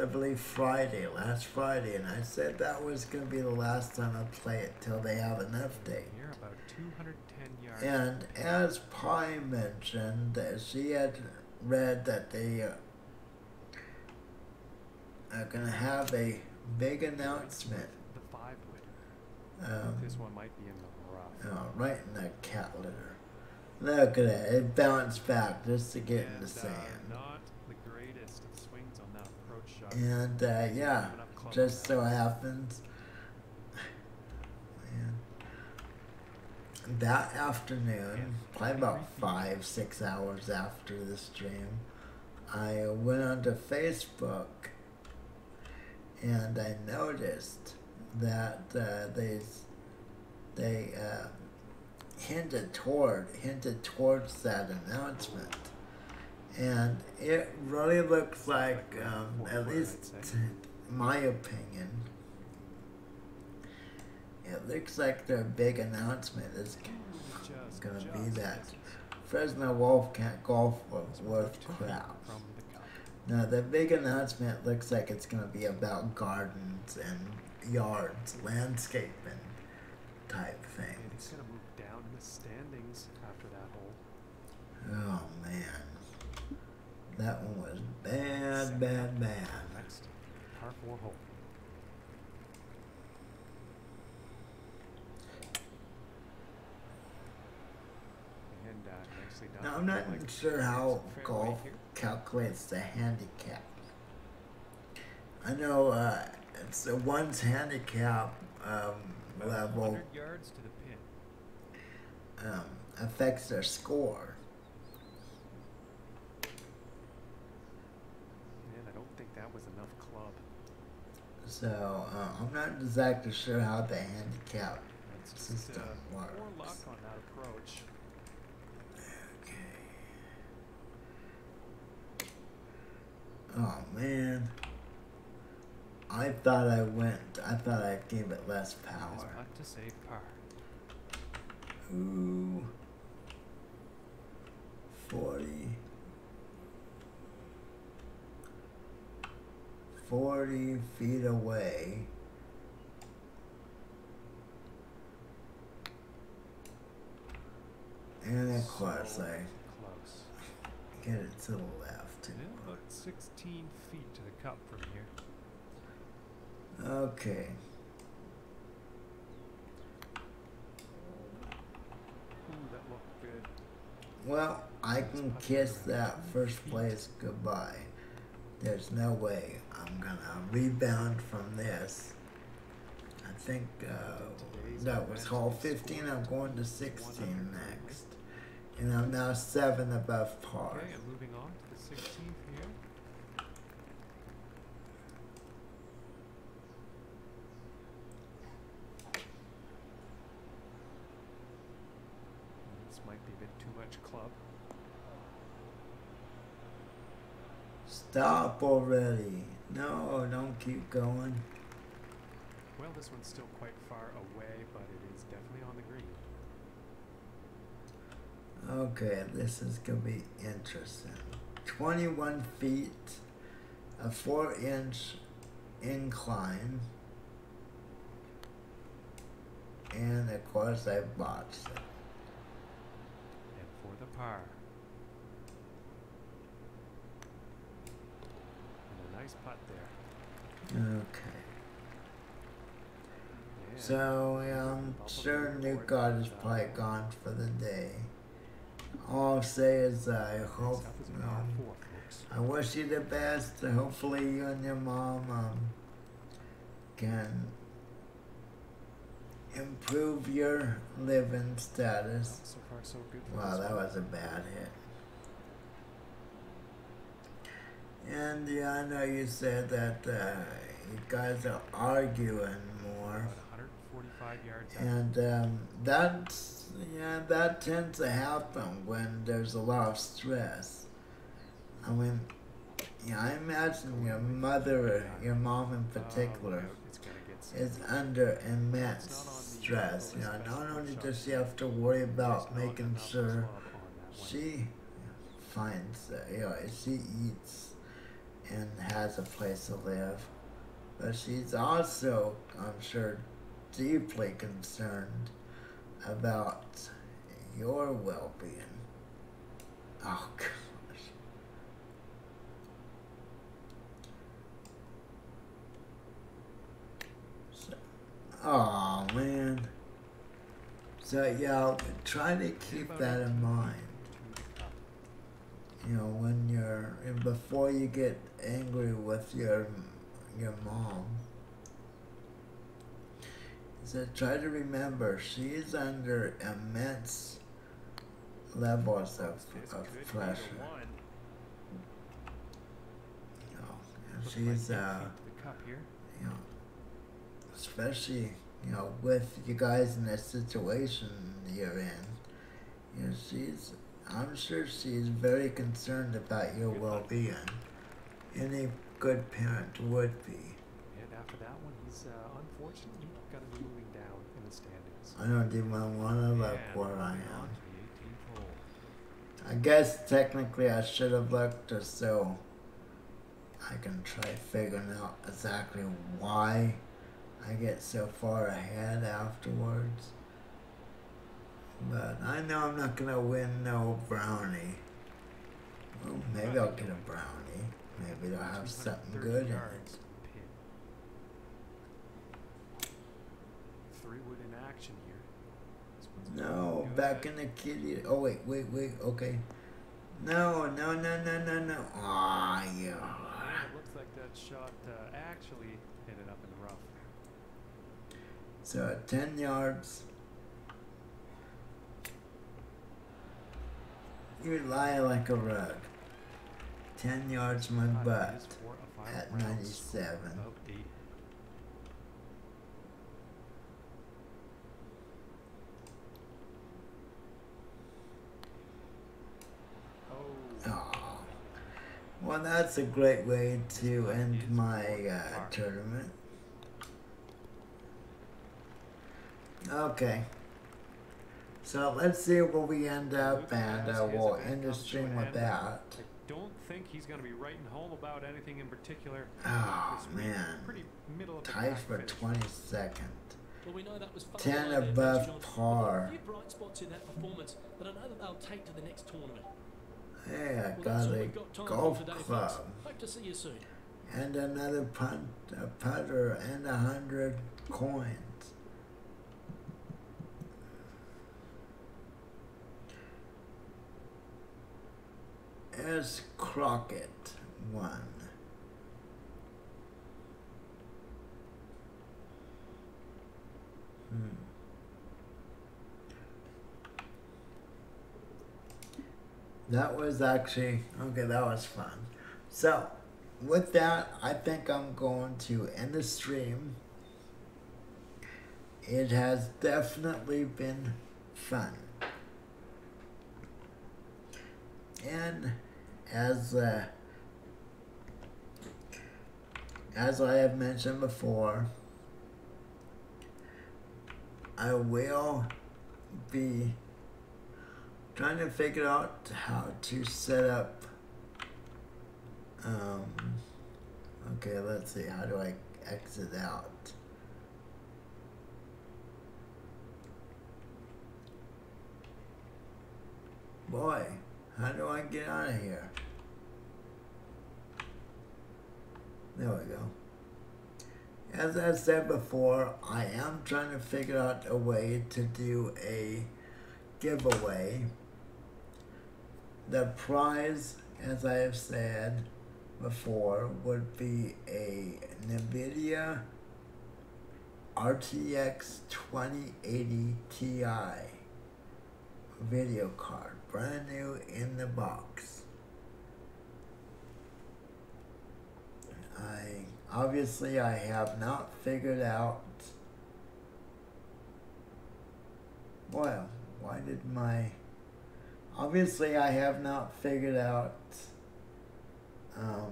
Friday, and I said that was going to be the last time I play it till they have an update. Here about 210 yards. And as Pi mentioned, she had read that they are going to have a big announcement. The 5 wood. This one might be in the rough. Right in the cat litter. Look at it. It bounced back just to get in the sand. Not the greatest of swings on that approach shot. And yeah, Coming up close. just so happens, man, that afternoon, probably about 5-6 hours after the stream, I went onto Facebook and I noticed that they hinted towards that announcement, and it really looks like, at least in my opinion, it looks like their big announcement is gonna be that Fresno Wolf can't golf worth crap. From the cup. Now the big announcement looks like it's gonna be about gardens and yards, landscaping type And things. he's going to move down in the standings after that hole. Oh man, that one was bad. Next, par 4 hole. And nicely done. Now I'm not Like sure how fairway golf here. calculates the handicap. I know it's one's handicap About level 100 yards to the pin. affects their score. Man, I don't think that was enough club. So I'm not exactly sure how the handicap That's just system more works. luck on that approach. Okay. Oh man. I thought I gave it less His power. putt to save par. Ooh. 40 feet away. And of course So I close. get it to the left. Yeah, about 16 feet to the cup from here. Okay. Ooh, that looked good. Well, I can kiss that first place goodbye. There's no way I'm gonna rebound from this. I think that was hole 15. I'm going to 16 next. And I'm now 7 above par. Okay, and moving on to the 16th here. This might be a bit too much club. Stop already. No, don't keep going. Well, this one's still quite far away, but it is definitely on the green. Okay, this is going to be interesting. 21 feet, a 4-inch incline, and of course I botched it. And for the par. And a nice putt there. Okay. Yeah. So I'm sure Newgard is probably gone for the day. All I'll say is I hope, Next up is a par 4, folks. I wish you the best. Hopefully you and your mom can improve your living status. So far, so good. For Wow, this that one. was a bad hit. And yeah, I know you said that you guys are arguing more. About 145 yards out. And that tends to happen when there's a lot of stress. I mean, I imagine your mother, or your mom in particular, It's gonna get is under immense stress. Not only does she have to worry about making sure she finds, she eats and has a place to live, but she's also, I'm sure, deeply concerned about your well-being. Oh gosh. Oh man. So yeah, try to keep that in mind. When and before you get angry with your mom. So try to remember she's under immense levels of pressure. And she's the cup here. Especially with you guys in the situation you're in. I'm sure she's very concerned about your well-being. Any good parent would be. And after that one, he's unfortunately going to be moving down in the standings. I don't even want to look where I moving on am. to the 18th hole. I guess technically I should have looked just so I can try figuring out exactly why I get so far ahead afterwards. But I know I'm not going to win no brownie. Well, maybe I'll get a brownie. Maybe they'll have something good in it. Pin. 3-wood in action here. This one's No, good. back in the kitty. Oh, wait, okay. No. Aw, yeah. Yeah, it looks like that shot actually ended up in the rough. So 10 yards. You lie like a rug. 10 yards my butt Is for a final at round 97. of 8. Oh. Well, that's a great way to end my tournament. Okay. So let's see where we end up, and we'll end the stream with that. I don't think he's going to be writing home about anything in particular. Oh this week. man, Pretty middle of the tied pack for finish. 22nd. Well, we know that was fun 10 there, above John. par. A few bright spots in that performance that I know that they'll take to the next tournament. Hey, I Well, that's got all a we've got time golf for today, club folks. Hope to see you soon. and another putter and 100 coins. S. Crockett won. That was actually, okay, that was fun. So, with that, I think I'm going to end the stream. It has definitely been fun. And as I have mentioned before, I will be trying to figure out how to set up, okay, let's see, how do I exit out? Boy, how do I get out of here? There we go. As I said before, I am trying to figure out a way to do a giveaway. The prize, as I have said before, would be a NVIDIA RTX 2080 Ti video card, brand new in the box. Obviously I have not figured out, well, why did obviously I have not figured out how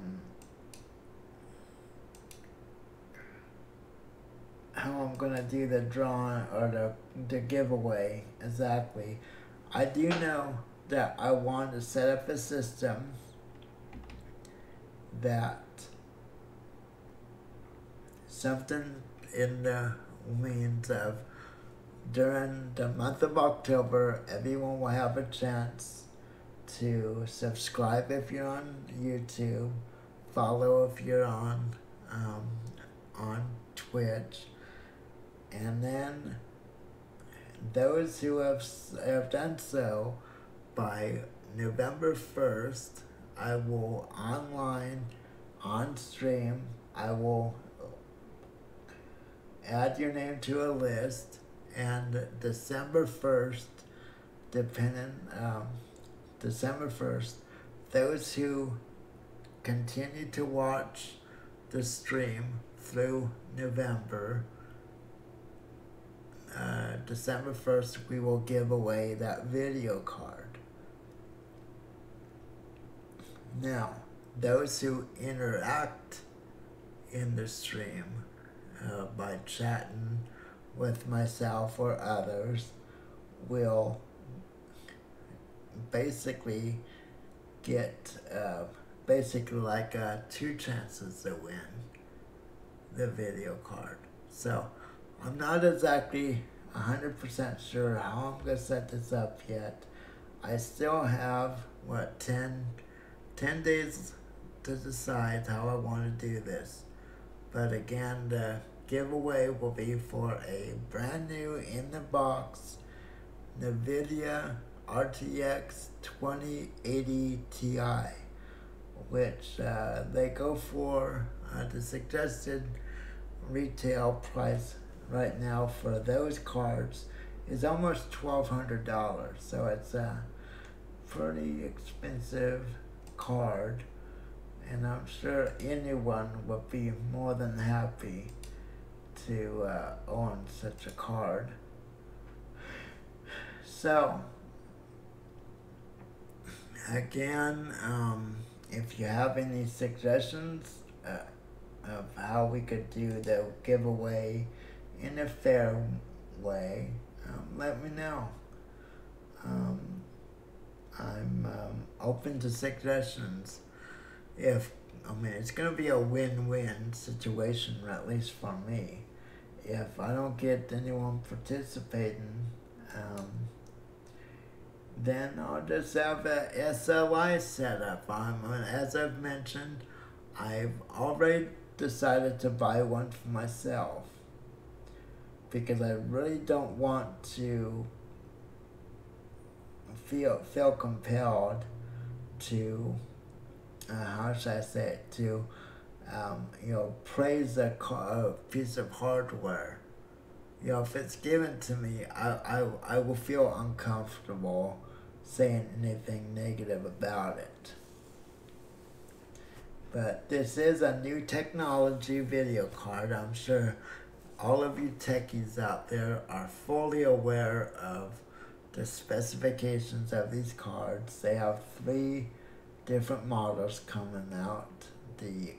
I'm gonna do the drawing or the giveaway exactly. I do know that I want to set up a system that something in the means of during the month of October, everyone will have a chance to subscribe if you're on YouTube, follow if you're on Twitch, and then those who have done so by November 1st, I will online, on stream, I will add your name to a list, and December 1st, December 1st, those who continue to watch the stream through November, December 1st, we will give away that video card. Now, those who interact in the stream by chatting with myself or others will basically get basically like 2 chances to win the video card. So I'm not exactly 100% sure how I'm going to set this up yet. I still have, 10 days to decide how I want to do this. But again, the giveaway will be for a brand new in the box NVIDIA RTX 2080 Ti, which they go for the suggested retail price right now for those cards is almost $1,200. So it's a pretty expensive card, and I'm sure anyone would be more than happy to own such a card. So again, if you have any suggestions of how we could do the giveaway in a fair way, let me know. I'm open to suggestions. It's going to be a win-win situation, or at least for me. If I don't get anyone participating, then I'll just have a SLI set up. As I've mentioned, I've already decided to buy one for myself because I really don't want to feel compelled to how should I say it, to praise a piece of hardware. If it's given to me, I will feel uncomfortable saying anything negative about it. But this is a new technology video card. I'm sure all of you techies out there are fully aware of the specifications of these cards. They have 3 different models coming out. The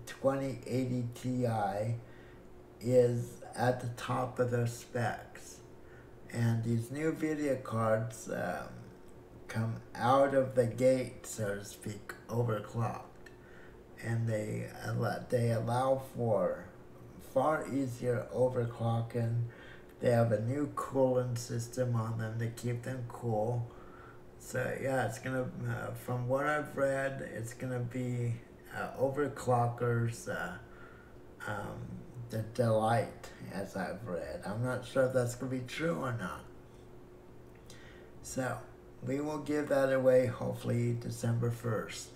2080 Ti is at the top of their specs. And these new video cards come out of the gate, so to speak, overclocked. And they allow for far easier overclocking. They have a new cooling system on them to keep them cool. So yeah, it's gonna, from what I've read, it's gonna be overclockers, the delight, as I've read. I'm not sure if that's gonna be true or not. So we will give that away hopefully December 1st.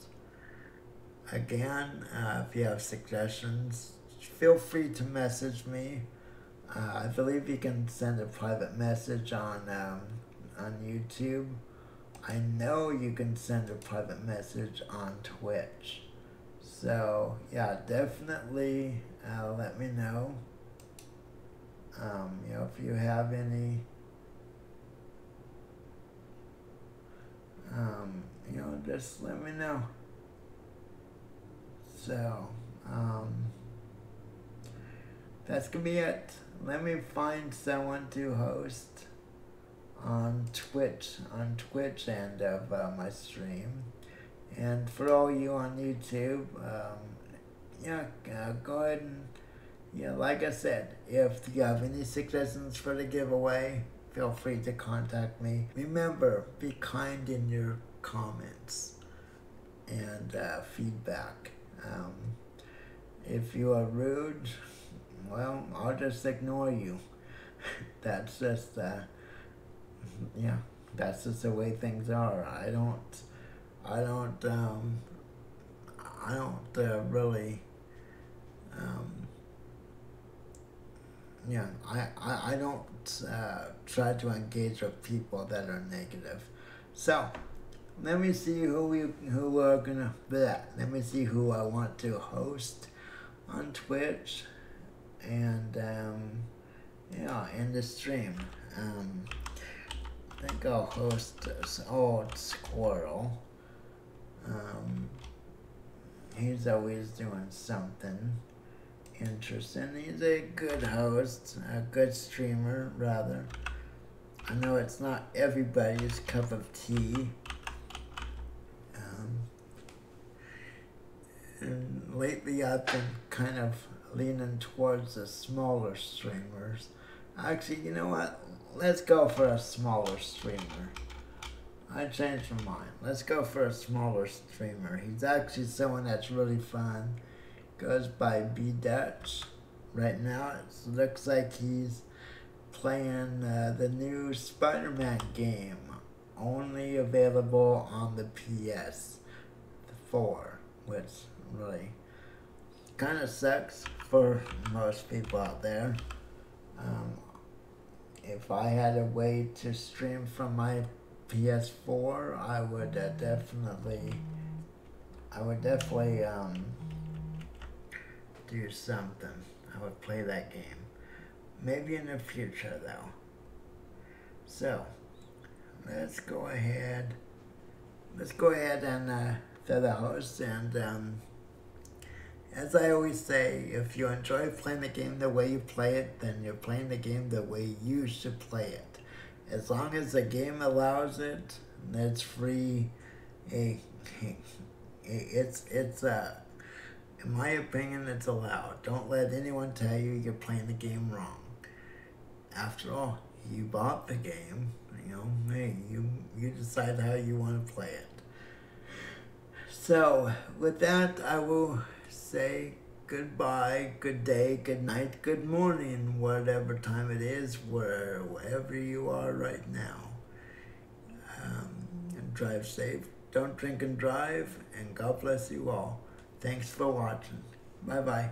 Again, if you have suggestions, feel free to message me. I believe you can send a private message on YouTube. I know you can send a private message on Twitch. So yeah, definitely let me know. If you have any, just let me know. So that's gonna be it. Let me find someone to host on Twitch end of my stream. And for all you on YouTube, go ahead and, like I said, if you have any suggestions for the giveaway, feel free to contact me. Remember, be kind in your comments and feedback. If you are rude, well, I'll just ignore you. That's just, that's just the way things are. I don't really, I don't try to engage with people that are negative. So, let me see let me see who I want to host on Twitch and, in the stream. I think I'll host this old squirrel. He's always doing something interesting. He's a good host, a good streamer, rather. I know it's not everybody's cup of tea. And lately I've been kind of leaning towards the smaller streamers. Actually, you know what? Let's go for a smaller streamer. I changed my mind. Let's go for a smaller streamer. He's actually someone that's really fun. Goes by B Dutch. Right now, it looks like he's playing the new Spider-Man game. Only available on the PS4, which really kind of sucks for most people out there. If I had a way to stream from my PS4, I would definitely do something. I would play that game. Maybe in the future, though. So, let's go ahead and throw the host. And as I always say, if you enjoy playing the game the way you play it, then you're playing the game the way you should play it. As long as the game allows it, and it's free. It's in my opinion, it's allowed. Don't let anyone tell you you're playing the game wrong. After all, you bought the game. Hey, you decide how you want to play it. So, with that, I will say goodbye, good day, good night, good morning, whatever time it is, wherever you are right now. And drive safe. Don't drink and drive, and God bless you all. Thanks for watching. Bye-bye.